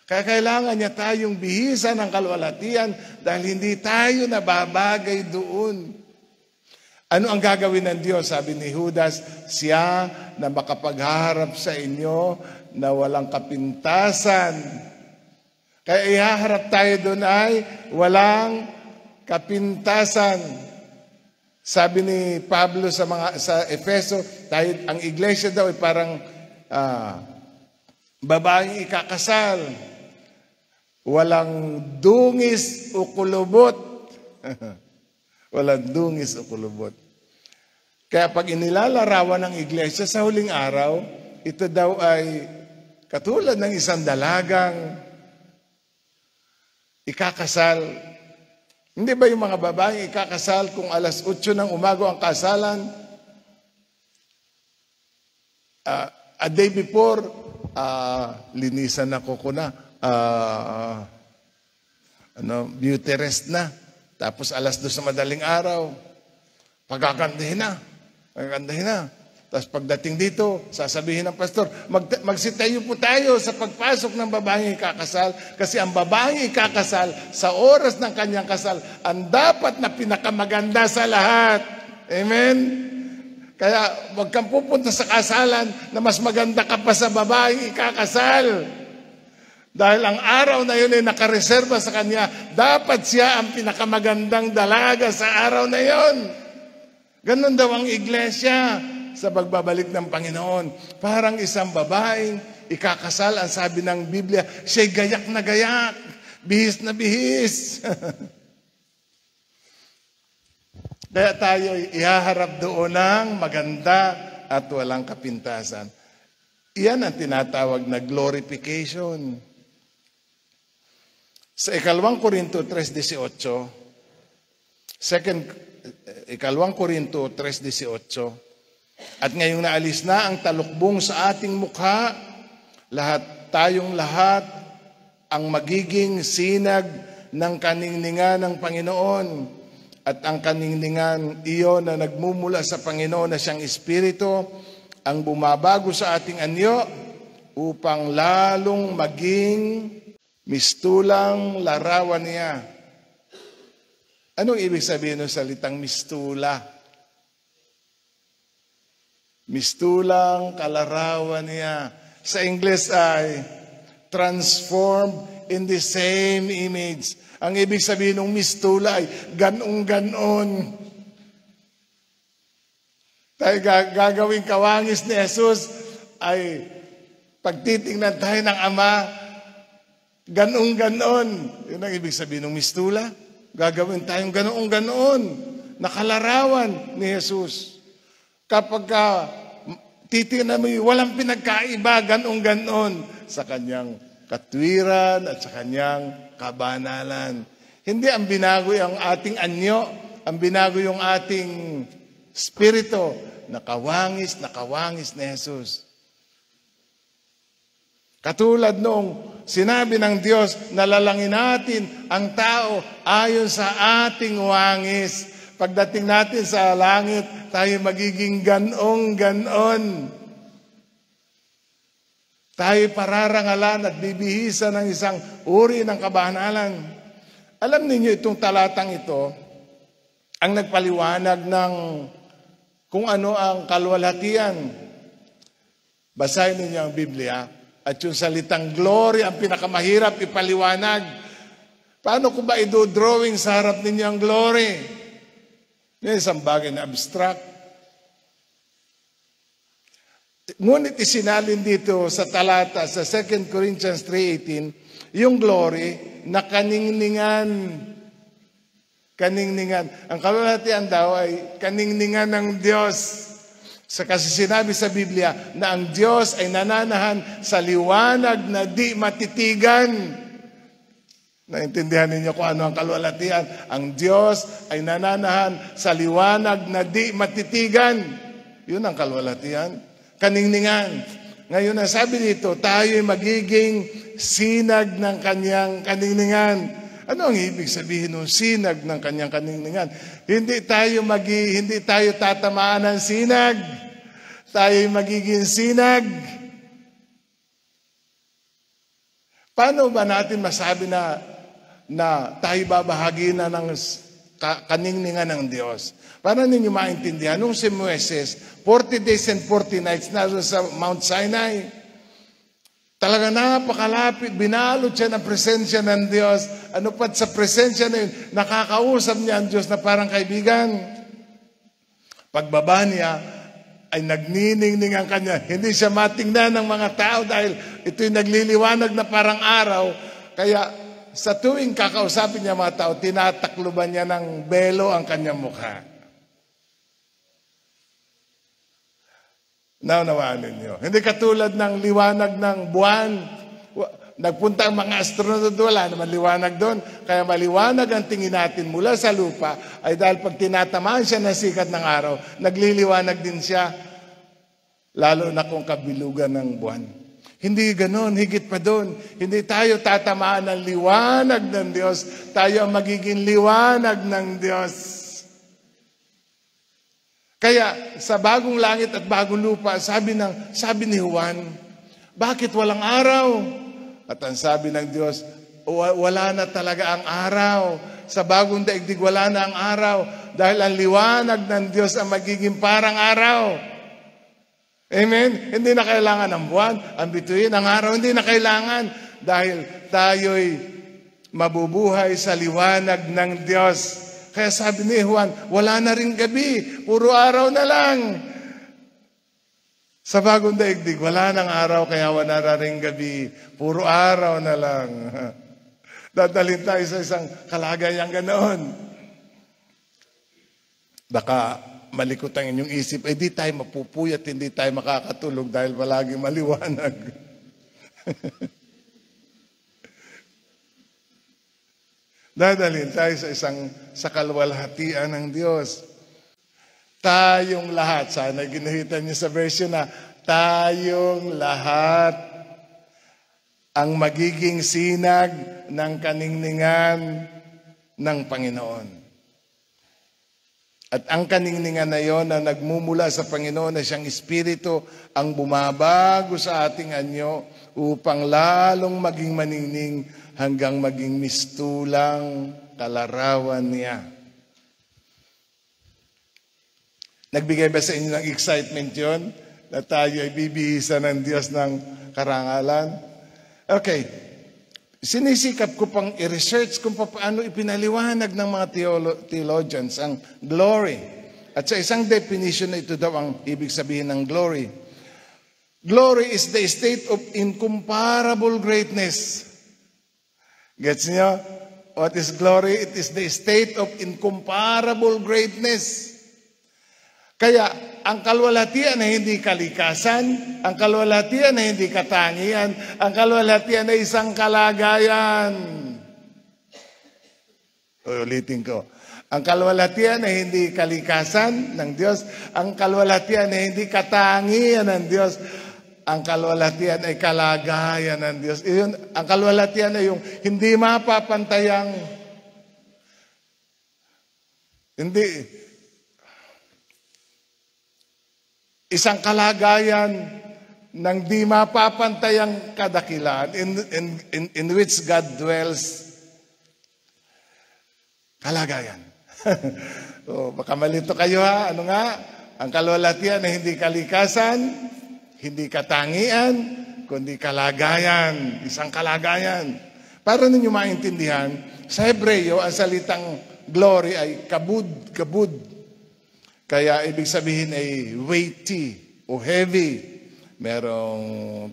Kaya kailangan niya tayong bihisan ng kalwalhatian dahil hindi tayo nababagay doon. Ano ang gagawin ng Diyos? Sabi ni Judas, siya na makapaghaharap sa inyo na walang kapintasan. Kaya ihaharap tayo doon ay walang kapintasan. Sabi ni Pablo sa Efeso, ang iglesia daw ay parang babaeng ikakasal. Walang dungis o kulubot. Walang dungis o kulubot. Kaya pag inilalarawan ng iglesia sa huling araw, ito daw ay katulad ng isang dalagang ikakasal. Hindi ba yung mga babaeng ikakasal kung alas 8 ng umaga ang kasalan? A day before, linisan na ko na. Beauty rest na. Tapos alas 2 sa madaling araw, pagkakandahin na. Tapos pagdating dito, sasabihin ng pastor, magsitayo po tayo sa pagpasok ng babaeng ikakasal kasi ang babaeng ikakasal sa oras ng kanyang kasal ang dapat na pinakamaganda sa lahat. Amen? Kaya wag kang pupunta sa kasalan na mas maganda ka pa sa babaeng ikakasal. Dahil ang araw na yun ay nakareserba sa kanya, dapat siya ang pinakamagandang dalaga sa araw na yun. Ganon daw ang iglesia sa pagbabalik ng Panginoon. Parang isang babaeng ikakasal, ang sabi ng Biblia, siya'y gayak na gayak, bihis na bihis. Kaya tayo ihaharap doon ng maganda at walang kapintasan. Iyan ang tinatawag na glorification. Sa 2 Korinto 3:18, 2 Korinto 3:18, at ngayong naalis na ang talukbong sa ating mukha, tayong lahat ang magiging sinag ng kaningningan ng Panginoon. At ang kaningningan iyon na nagmumula sa Panginoon na siyang Espiritu, ang bumabago sa ating anyo upang lalong maging mistulang larawan niya. Anong ibig sabihin ng salitang mistula? Mistulang kalarawan niya. Sa Ingles ay transformed in the same image. Ang ibig sabihin ng mistula ay ganong-ganon. Tayo gagawing kawangis ni Jesus ay pagtitingnan tayo ng Ama, ganong-ganon. Yun ang ibig sabihin ng mistula. Gagawin tayong ganoon-ganoon, nakalarawan ni Jesus. Kapag titingnan mo, walang pinagkaiba, ganoon-ganoon sa kanyang katwiran at sa kanyang kabanalan. Hindi ang binago yung ating anyo, ang binago yung ating spirito, nakawangis ni Jesus. Katulad noong sinabi ng Diyos, nalalangin natin ang tao ayon sa ating wangis. Pagdating natin sa langit, tayo magiging ganong-ganon. Tayo pararangalan at bibihisan ng isang uri ng kabanalan. Alam niyo itong talatang ito, ang nagpaliwanag ng kung ano ang kalwalhatian. Basahin ninyo ang Biblia at yung salitang glory ang pinakamahirap ipaliwanag. Paano ko ba idodrawing sa harap ninyo ang glory? Yan isang bagay na abstract. Ngunit isinalin dito sa talata sa 2 Corinthians 3:18, yung glory na kaningningan. Kaningningan. Ang kalwalhatian daw ay kaningningan ng Diyos. Kasi sinabi sa Biblia na ang Diyos ay nananahan sa liwanag na di matitigan. Naintindihan ninyo kung ano ang kalwalhatian? Ang Diyos ay nananahan sa liwanag na di matitigan. Yun ang kalwalhatian. Kaningningan. Ngayon, ang sabi dito, tayo ay magiging sinag ng kanyang kaningningan. Ano ang ibig sabihin ng sinag ng kanyang kaningningan? Hindi tayo tatamaan ng sinag. Tayo magiging sinag. Paano ba natin masabi na tayo babahagi na ng kaningningan ng Diyos? Para ninyo maintindihan, nung si Moises, 40 days and 40 nights na sa Mount Sinai, talaga napakalapit, binalot siya ng presensya ng Diyos. Ano pat sa presensya na yun, nakakausap niya ang Diyos na parang kaibigan. Pagbaba niya, ay nagniningning ang kanya. Hindi siya matingnan ng mga tao dahil ito'y nagliliwanag na parang araw. Kaya sa tuwing kakausapin niya mga tao, tinatakluban niya ng belo ang kanyang mukha. Naunawaan ninyo. Hindi katulad ng liwanag ng buwan. Nagpunta ang mga astronaut, wala naman liwanag doon. Kaya maliwanag ang tingin natin mula sa lupa ay dahil pag tinatamaan siya ng sikat ng araw, nagliliwanag din siya. Lalo na kung kabilugan ng buwan. Hindi ganon, higit pa doon. Hindi tayo tatamaan ng liwanag ng Diyos. Tayo ang magiging liwanag ng Diyos. Kaya sa bagong langit at bagong lupa, sabi ni Juan, bakit walang araw? At ang sabi ng Diyos, wala na talaga ang araw. Sa bagong daigdig, wala na ang araw. Dahil ang liwanag ng Diyos ang magiging parang araw. Amen? Hindi na kailangan ng buwan, ang bituin, ang araw, hindi na kailangan. Dahil tayo'y mabubuhay sa liwanag ng Diyos. Kaya sabi ni Juan, wala na rin gabi, puro araw na lang. Sa bagong daigdig, wala nang araw, kaya wala na rin gabi, puro araw na lang. Dadalhin tayo sa isang kalagayang ganoon. Baka malikot ang inyong isip, di tayo mapupuyat, hindi tayo makakatulog dahil palaging maliwanag. Dadalhin tayo sa kalwalhatian ng Diyos. Tayong lahat, sana ginuhitan niyo sa version na, tayong lahat ang magiging sinag ng kaningningan ng Panginoon. At ang kaningningan na yon na nagmumula sa Panginoon na siyang Espiritu ang bumabago sa ating anyo upang lalong maging maningning hanggang maging mistulang kalarawan niya. Nagbigay ba sa inyo ng excitement yon na tayo ay bibihisan ng Diyos ng karangalan? Okay. Sinisikap ko pang i-research kung paano ipinaliwanag ng mga theologians ang glory. At sa isang definition na ito daw ang ibig sabihin ng glory. Glory is the state of incomparable greatness. Gets niyo? What is glory? It is the state of incomparable greatness. Kaya, ang kalwalhatian na hindi kalikasan, ang kalwalhatian na hindi katangian, ang kalwalhatian na isang kalagayan. Ulitin ko. Ang kalwalhatian na hindi kalikasan ng Diyos, ang kalwalhatian na hindi katangian ng Diyos, Ang kaluwalhatian ay kalagayan ng Diyos. Iyon, ang kaluwalhatian ay yung hindi mapapantayang, hindi, isang kalagayan ng di mapapantayang kadakilaan in which God dwells. Kalagayan. So, baka malito kayo ha. Ano nga? Ang kaluwalhatian ay hindi kalikasan, hindi katangian, kundi kalagayan. Isang kalagayan. Para ninyo maintindihan, sa Hebreo, ang salitang glory ay kabud, kabud. Kaya ibig sabihin ay weighty o heavy. Merong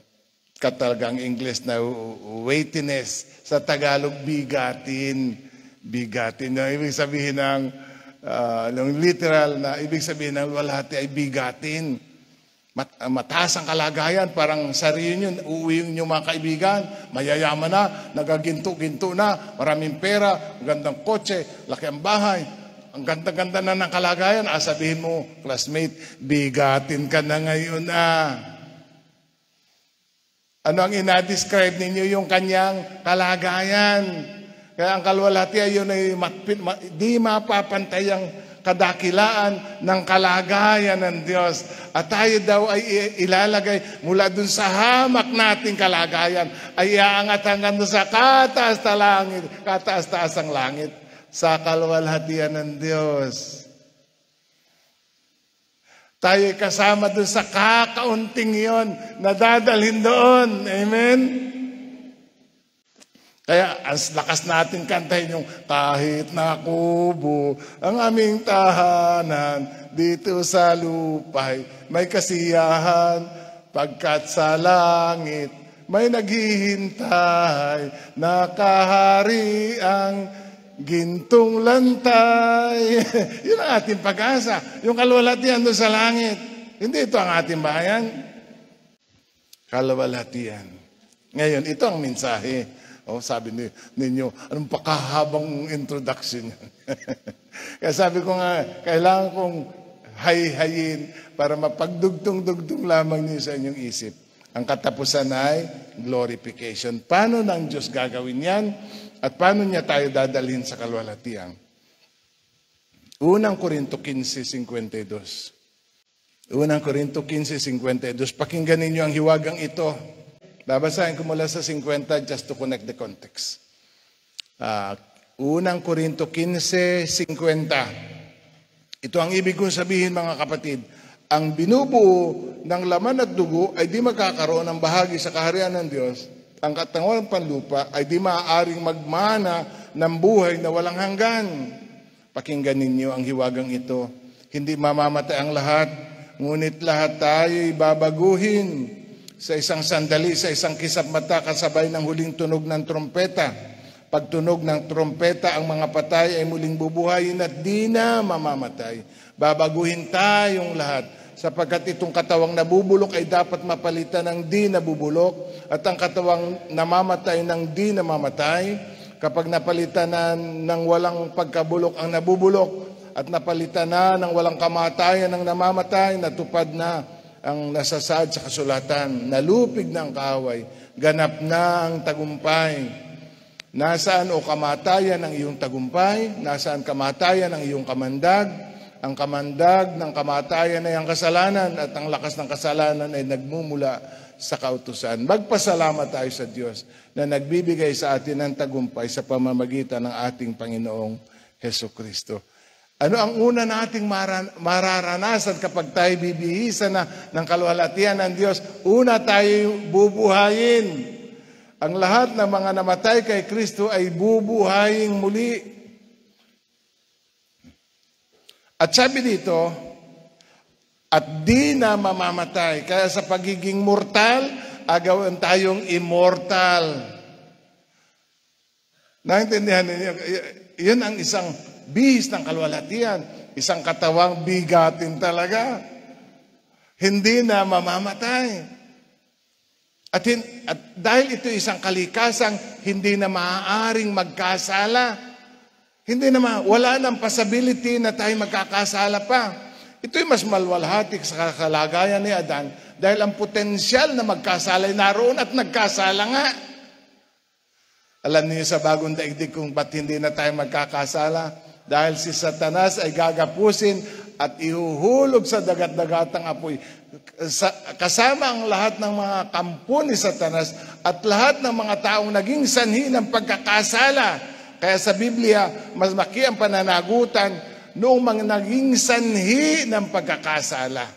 katalagang English na weightiness. Sa Tagalog, bigatin. Bigatin. Ibig sabihin ng literal na ibig sabihin ng luwalhati ay bigatin. Mataas ang kalagayan, parang sa reunion, uuwi yung mga kaibigan, mayayaman na, nagaginto-ginto na, maraming pera, magandang kotse, laki ang bahay, ang ganda-ganda na ng kalagayan, sabihin mo, classmate, bigatin ka na ngayon Ano ang ina-describe ninyo yung kanyang kalagayan? Kaya ang kaluwalhatian yun ay di mapapantayang kadakilaan ng kalagayan ng Diyos. At tayo daw ay ilalagay mula dun sa hamak nating kalagayan, ay iaangat hanggang dun sa kataas-taas ang langit, sa kaluwalhatian ng Diyos. Tayo ay kasama dun sa kakaunting yon na dadalhin doon. Amen? Kaya ang lakas natin kantahin yung kahit na kubo ang aming tahanan dito sa lupay may kasiyahan pagkat sa langit may naghihintay na kahariang gintong lantay. Yun ang ating pag-asa. Yung kaluwalhatian doon sa langit. Hindi ito ang ating bayan. Kaluwalhatian. Ngayon, ito ang mensahe. Sabi ninyo, anong pakahabang introduction yan? Kaya sabi ko nga, kailangan kong hay-hayin para mapagdugtong-dugtong lamang niyo sa inyong isip. Ang katapusan ay glorification. Paano ng Diyos gagawin yan? At paano niya tayo dadalhin sa kaluwalhatian? Unang Korinto 15:52. Unang Korinto 15:52. Pakinggan ninyo ang hiwagang ito. Babasahin ko mula sa 50 just to connect the context. Unang Korinto 15:50. Ito ang ibig kong sabihin, mga kapatid. Ang binubuo ng laman at dugo ay di magkakaroon ng bahagi sa kaharian ng Diyos. Ang katanguan ng panlupa ay di maaaring magmana ng buhay na walang hanggan. Pakinggan ninyo ang hiwagang ito. Hindi mamamatay ang lahat, ngunit lahat tayo'y babaguhin. Sa isang sandali, sa isang kisap mata, kasabay ng huling tunog ng trompeta. Pagtunog ng trompeta, ang mga patay ay muling bubuhayin at di na mamamatay. Babaguhin tayong lahat, sapagkat itong katawang nabubulok ay dapat mapalitan ng di nabubulok, at ang katawang namamatay ng di namamatay. Kapag napalitan na ng walang pagkabulok ang nabubulok, at napalitan na ng walang kamatayan ng namamatay, natupad na ang nasasaad sa kasulatan, nalupig ng kaaway, ganap na ang tagumpay. Nasaan o kamatayan ang iyong tagumpay? Nasaan kamatayan ang iyong kamandag? Ang kamandag ng kamatayan ay ang kasalanan, at ang lakas ng kasalanan ay nagmumula sa kautusan. Magpasalamat tayo sa Diyos na nagbibigay sa atin ng tagumpay sa pamamagitan ng ating Panginoong Hesukristo. Ano ang una nating mararanasan kapag tayo bibihisan na ng kaluwalhatian ng Diyos? Una, tayo bubuhayin. Ang lahat ng mga namatay kay Kristo ay bubuhayin muli. At sabi dito, at di na mamamatay. Kaya sa pagiging mortal, agawin tayong immortal. Naintindihan ninyo? Yun ang isang bihis ng kaluwalhatian, isang katawang bigatin talaga. Hindi na mamamatay. At dahil ito isang kalikasang hindi na maaaring magkasala. Hindi na wala nang possibility na tayo magkakasala pa. Ito'y mas malwalhati sa kalagayan ni Adan Dahil ang potensyal na magkasala ay naroon at nagkasala nga. Alam niyo sa bagong daigdig kung ba't hindi na tayo magkakasala? Dahil si Satanas ay gagapusin at ihuhulog sa dagat-dagatang apoy. Kasama ang lahat ng mga kampo ni Satanas at lahat ng mga taong naging sanhi ng pagkakasala. Kaya sa Biblia, mas maki ang pananagutan noong mga naging sanhi ng pagkakasala.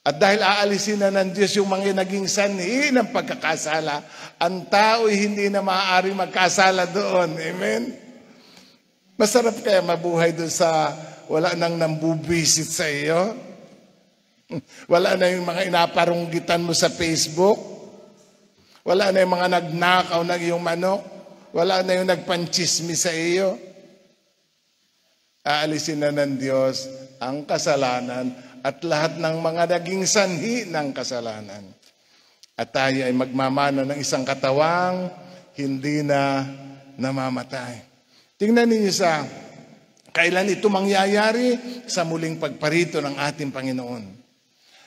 At dahil aalisin na ng Diyos yung mga naging sanhi ng pagkakasala, ang tao ay hindi na maaari magkasala doon. Amen? Masarap kaya mabuhay doon sa wala nang nambubisit sa iyo? Wala na yung mga inaparunggitan mo sa Facebook? Wala na yung mga nagnakaw ng iyong manok? Wala na yung nagpanchismi sa iyo? Aalisin na ng Diyos ang kasalanan at lahat ng mga naging sanhi ng kasalanan. At tayo ay magmamana ng isang katawang hindi na namamatay. Tingnan ninyo sa kailan ito mangyayari sa muling pagparito ng ating Panginoon.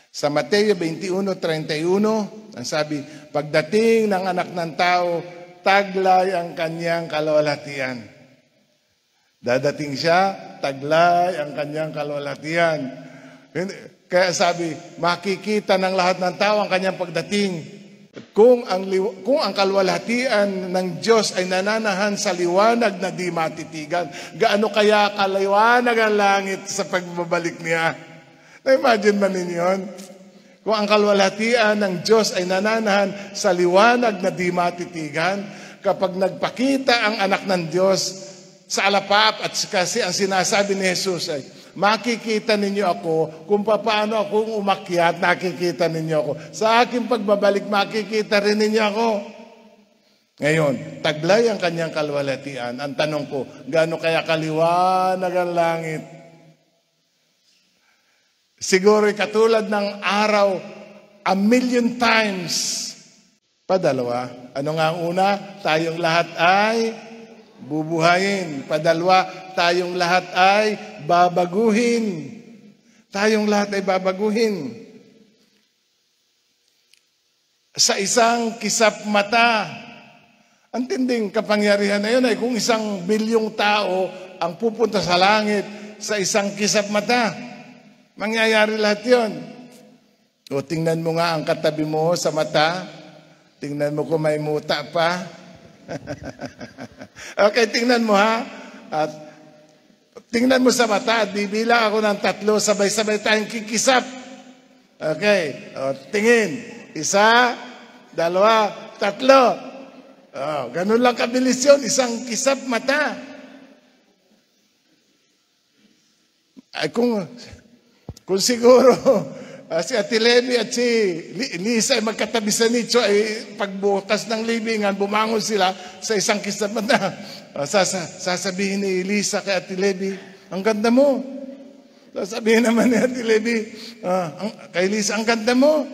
Sa Mateo 21:31, ang sabi, pagdating ng anak ng tao, taglay ang kanyang kalwalhatian. Dadating siya, taglay ang kanyang kalwalhatian. Kaya sabi, makikita ng lahat ng tao ang kanyang pagdating. Kung ang kalwalhatian ng Diyos ay nananahan sa liwanag na di matitigan, gaano kaya kaliwanag ang langit sa pagbabalik niya? Na-imagine ba ninyo yun? Kung ang kalwalhatian ng Diyos ay nananahan sa liwanag na di matitigan, kapag nagpakita ang anak ng Diyos sa alapap, at kasi ang sinasabi ni Jesus ay, makikita ninyo ako kung paano akong umakyat, nakikita ninyo ako. Sa aking pagbabalik, makikita rin ninyo ako. Ngayon, taglay ang kanyang kalwalhatian. Ang tanong ko, gaano kaya kaliwanag ang langit? Siguro katulad ng araw, 1,000,000 times. Padalawa. Ano nga ang una? Tayong lahat ay bubuhayin. Padalwa, tayong lahat ay babaguhin. Tayong lahat ay babaguhin. Sa isang kisap mata, ang tinding kapangyarihan na yun ay kung 1,000,000,000 tao ang pupunta sa langit sa isang kisap mata. Mangyayari lahat yun. O tingnan mo nga ang katabi mo sa mata. Tingnan mo kung may muta pa. Okay, tingnan mo ha. At tingnan mo sa mata. Bibilang ako ng 3, sabay-sabay tayong kikisap. Okay, o, tingin. 1, 2, 3. Oh, ganun lang kabilis yun. Isang kisap mata. Ay, kung siguro si Ate Lenny at si Lisa ay magkatabi sa nicho, ay pagbukas ng libingan, bumangon sila sa isang kisap mata. Sasabihin ni Lisa kay Ate Lenny, ang ganda mo. Sasabihin naman ni Ate Lenny, kay Lisa, ang ganda mo.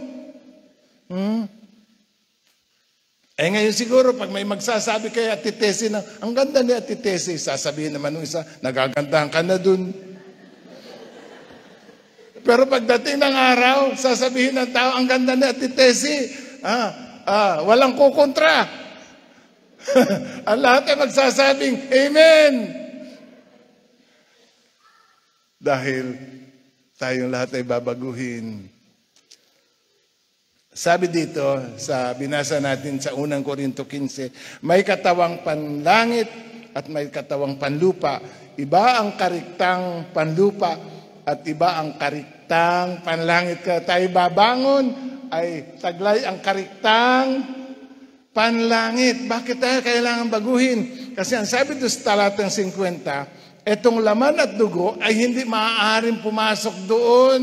Eh ngayon siguro, pag may magsasabi kay Ate Tessie na, ang ganda ni Ate Tessie, sasabihin naman ng isa, nagagandahan ka na dun. Pero pagdating ng araw, sasabihin ng tao, ang ganda ni Ate Tessie, walang kukontra. Ang lahat ay magsasabing, Amen! Dahil tayong lahat ay babaguhin. Sabi dito, sa binasa natin sa 1 Korinto 15, may katawang panlangit at may katawang panlupa. Iba ang kariktang panlupa at iba ang kariktang panlangit. Kaya tayo babangon ay taglay ang kariktang panlangit. Bakit tayo kailangan baguhin? Kasi ang sabi doon sa talatang 50, etong laman at dugo ay hindi maaaring pumasok doon.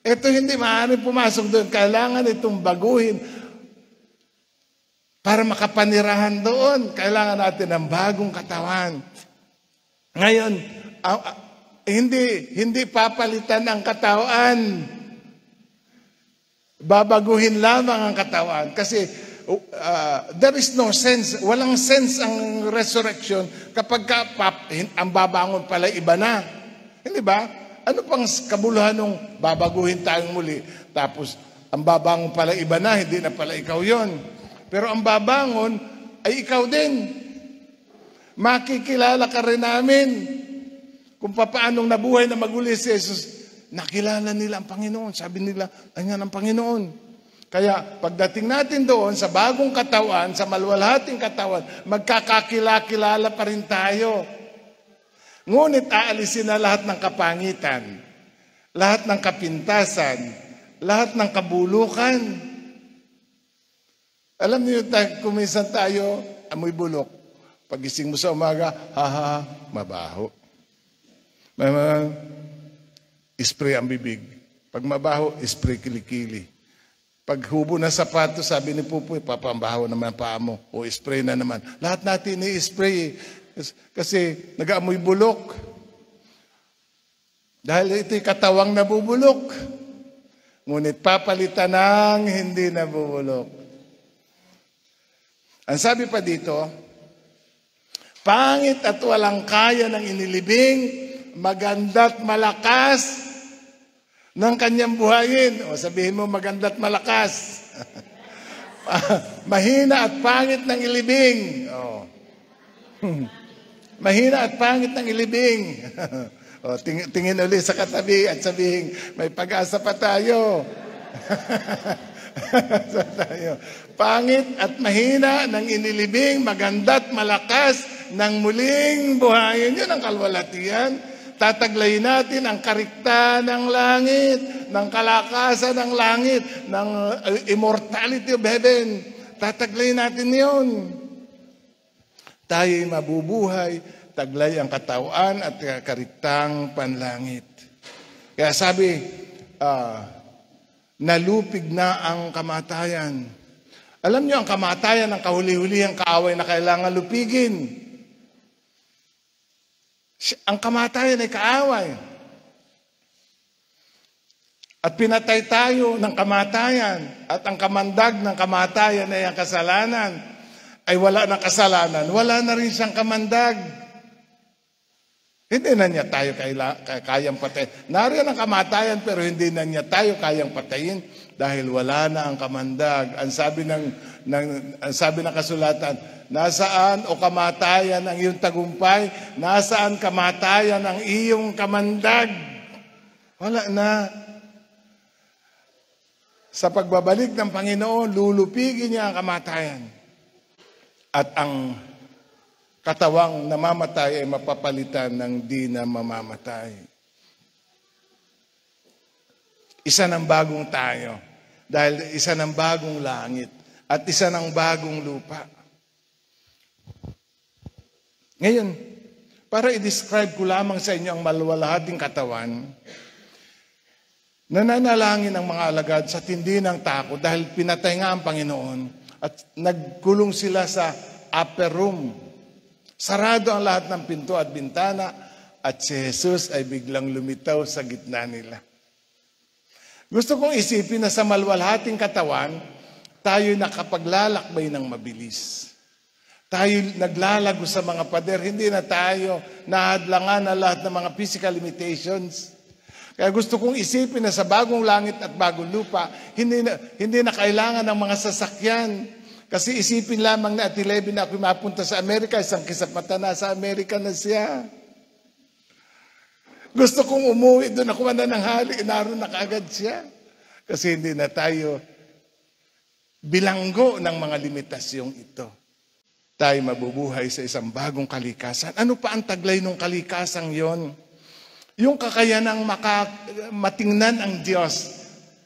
Ito hindi maaaring pumasok doon. Kailangan itong baguhin para makapanirahan doon. Kailangan natin ng bagong katawan. Ngayon, hindi papalitan ang katawan. Babaguhin lamang ang katawan. Kasi there is no sense. Walang sense ang resurrection kapag ang babangon pala iba na. Hindi ba? Ano pang kabuluhan nung babaguhin tayong muli? Tapos, ang babangon pala iba na, hindi na pala ikaw yon. Pero ang babangon ay ikaw din. Makikilala ka rin namin kung paanong nabuhay na maguli si Jesus. Nakilala nila ang Panginoon. Sabi nila, ayan ang Panginoon. Kaya pagdating natin doon sa bagong katawan, sa maluwalhating katawan, magkakakilala pa rin tayo. Ngunit aalisin na lahat ng kapangitan, lahat ng kapintasan, lahat ng kabulukan. Alam niyo, kuminsan tayo, amoy bulok. Pagising mo sa umaga, mabaho. Spray ang bibig. Pag mabaho, spray kilikili. Pag hubo na sapatos, sabi ni Pupoy, papambaho naman paa mo. O spray na naman. Lahat natin i-spray. Kasi nag-aamoy bulok. Dahil ito'y katawang nabubulok. Ngunit papalitan ng hindi nabubulok. Ang sabi pa dito, pangit at walang kaya ng inilibing, maganda't malakas ng kanyang buhayin. O sabihin mo, maganda't malakas. Mahina at pangit ng ilibing. O. Mahina at pangit ng ilibing. O, tingin ulit sa katabi at sabihin, may pag-asa pa tayo. Pangit at mahina ng inilibing, maganda't malakas ng muling buhayin. Yun ang kalwalatian. Tataglayin natin ang karikta ng langit, ng kalakasan ng langit, ng immortality of heaven. Tataglayin natin yun. Tayo'y mabubuhay, taglay ang katawan at kariktang panlangit. Kaya sabi, nalupig na ang kamatayan. Alam niyo, ang kamatayan ng kahuli-hulihang kaaway na kailangan lupigin. Ang kamatayan ay kaaway. At pinatay tayo ng kamatayan. At ang kamandag ng kamatayan ay ang kasalanan. Ay wala ng kasalanan, wala na rin siyang kamandag. Hindi na niya tayo kayang patayin. Nariyan ang kamatayan pero hindi na niya tayo kayang patayin dahil wala na ang kamandag. Ang sabi ng kasulatan, nasaan o kamatayan ang iyong tagumpay? Nasaan kamatayan ang iyong kamandag? Wala na. Sa pagbabalik ng Panginoon, lulupigin niya ang kamatayan. At ang katawang namamatay ay mapapalitan ng di na mamamatay. Isa ng bagong tayo. Dahil isa ng bagong langit. At isa ng bagong lupa. Ngayon, para i-describe ko lamang sa inyo ang maluwalhating katawan, nananalangin ang mga alagad sa tindi ng takot dahil pinatay nga ang Panginoon at nagkulong sila sa upper room. Sarado ang lahat ng pinto at bintana at si Jesus ay biglang lumitaw sa gitna nila. Gusto kong isipin na sa maluwalhating katawan, tayo nakapaglalakbay ng mabilis. Tayo naglalago sa mga pader. Hindi na tayo nahadlangan na lahat ng mga physical limitations. Kaya gusto kong isipin na sa bagong langit at bagong lupa, hindi na kailangan ng mga sasakyan. Kasi isipin lamang na at 11 na ako mapunta sa Amerika, isang kisap mata na sa Amerika na siya. Gusto kong umuwi doon ako manananghali, naroon na kaagad siya. Kasi hindi na tayo bilanggo ng mga limitasyong ito. Tayo mabubuhay sa isang bagong kalikasan. Ano pa ang taglay ng kalikasang yon? Yung kakayanang matingnan ang Diyos.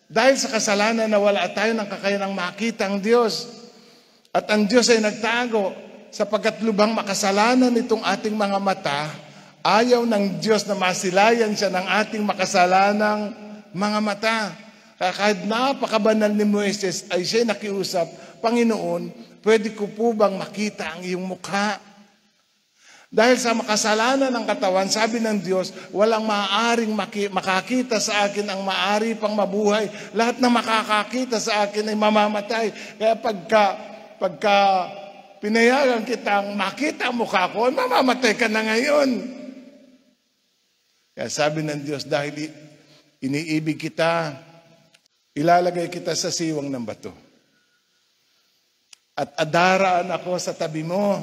Dahil sa kasalanan na wala tayo ng kakayanang makita ang Diyos. At ang Diyos ay nagtago sapagkat lubhang makasalanan itong ating mga mata, ayaw ng Diyos na masilayan siya ng ating makasalanang mga mata. Kaya kahit napakabanal ni Moises ay siya nakiusap, Panginoon, pwede ko po bang makita ang iyong mukha? Dahil sa makasalanan ng katawan, sabi ng Diyos, walang maaaring makakita sa akin ang maaari pang mabuhay. Lahat na makakakita sa akin ay mamamatay. Kaya pagka pinayagan kitang makita ang mukha ko, mamamatay ka na ngayon. Kaya sabi ng Diyos, dahil iniibig kita, ilalagay kita sa siwang ng bato. At adaraan ako sa tabi mo,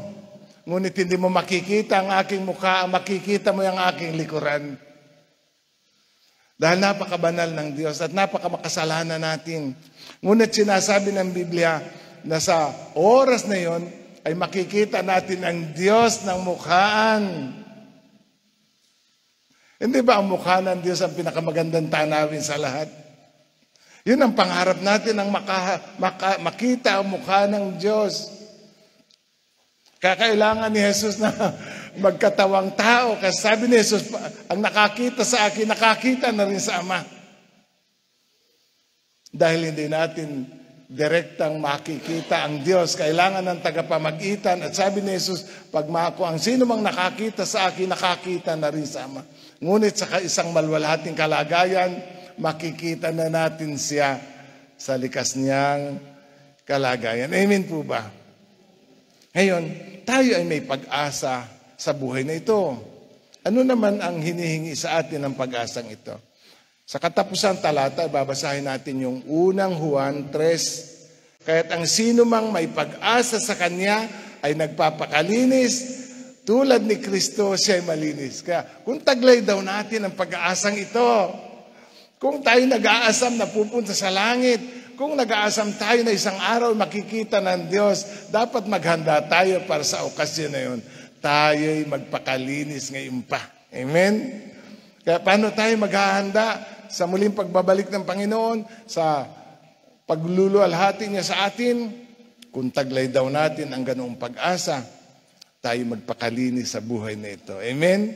ngunit hindi mo makikita ang aking mukha, makikita mo ang aking likuran. Dahil napakabanal ng Diyos at napakamakasalanan natin. Ngunit sinasabi ng Biblia na sa oras na yon ay makikita natin ang Diyos ng mukhaan. Hindi ba ang mukha ng Diyos ang pinakamagandang tanawin sa lahat? Yun ang pangarap natin, ang makita ang mukha ng Diyos. Kakailangan ni Jesus na magkatawang tao. Kasi sabi ni Jesus, ang nakakita sa akin, nakakita na rin sa Ama. Dahil hindi natin direktang makikita ang Diyos, kailangan ng tagapamagitan. At sabi ni Jesus, kung ang sino mang nakakita sa akin, nakakita na rin sa Ama. Ngunit sa isang malwalhating kalagayan, makikita na natin siya sa likas niyang kalagayan. Amen po ba? Ngayon, tayo ay may pag-asa sa buhay na ito. Ano naman ang hinihingi sa atin ng pag-asang ito? Sa katapusan talata, babasahin natin yung unang Juan 3. Kaya't ang sino mang may pag-asa sa Kanya ay nagpapakalinis, tulad ni Kristo, siya ay malinis. Kaya kung taglay daw natin ang pag-aasang ito, kung tayo nag-aasam na pupunta sa langit, kung nag-aasam tayo na isang araw makikita ng Diyos, dapat maghanda tayo para sa okasyon na yun. Tayo'y magpakalinis ngayon pa. Amen? Kaya paano tayo maghahanda sa muling pagbabalik ng Panginoon, sa pagluluwalhati niya sa atin? Kung taglay daw natin ang ganoong pag-asa, tayo magpakalinis sa buhay na ito. Amen?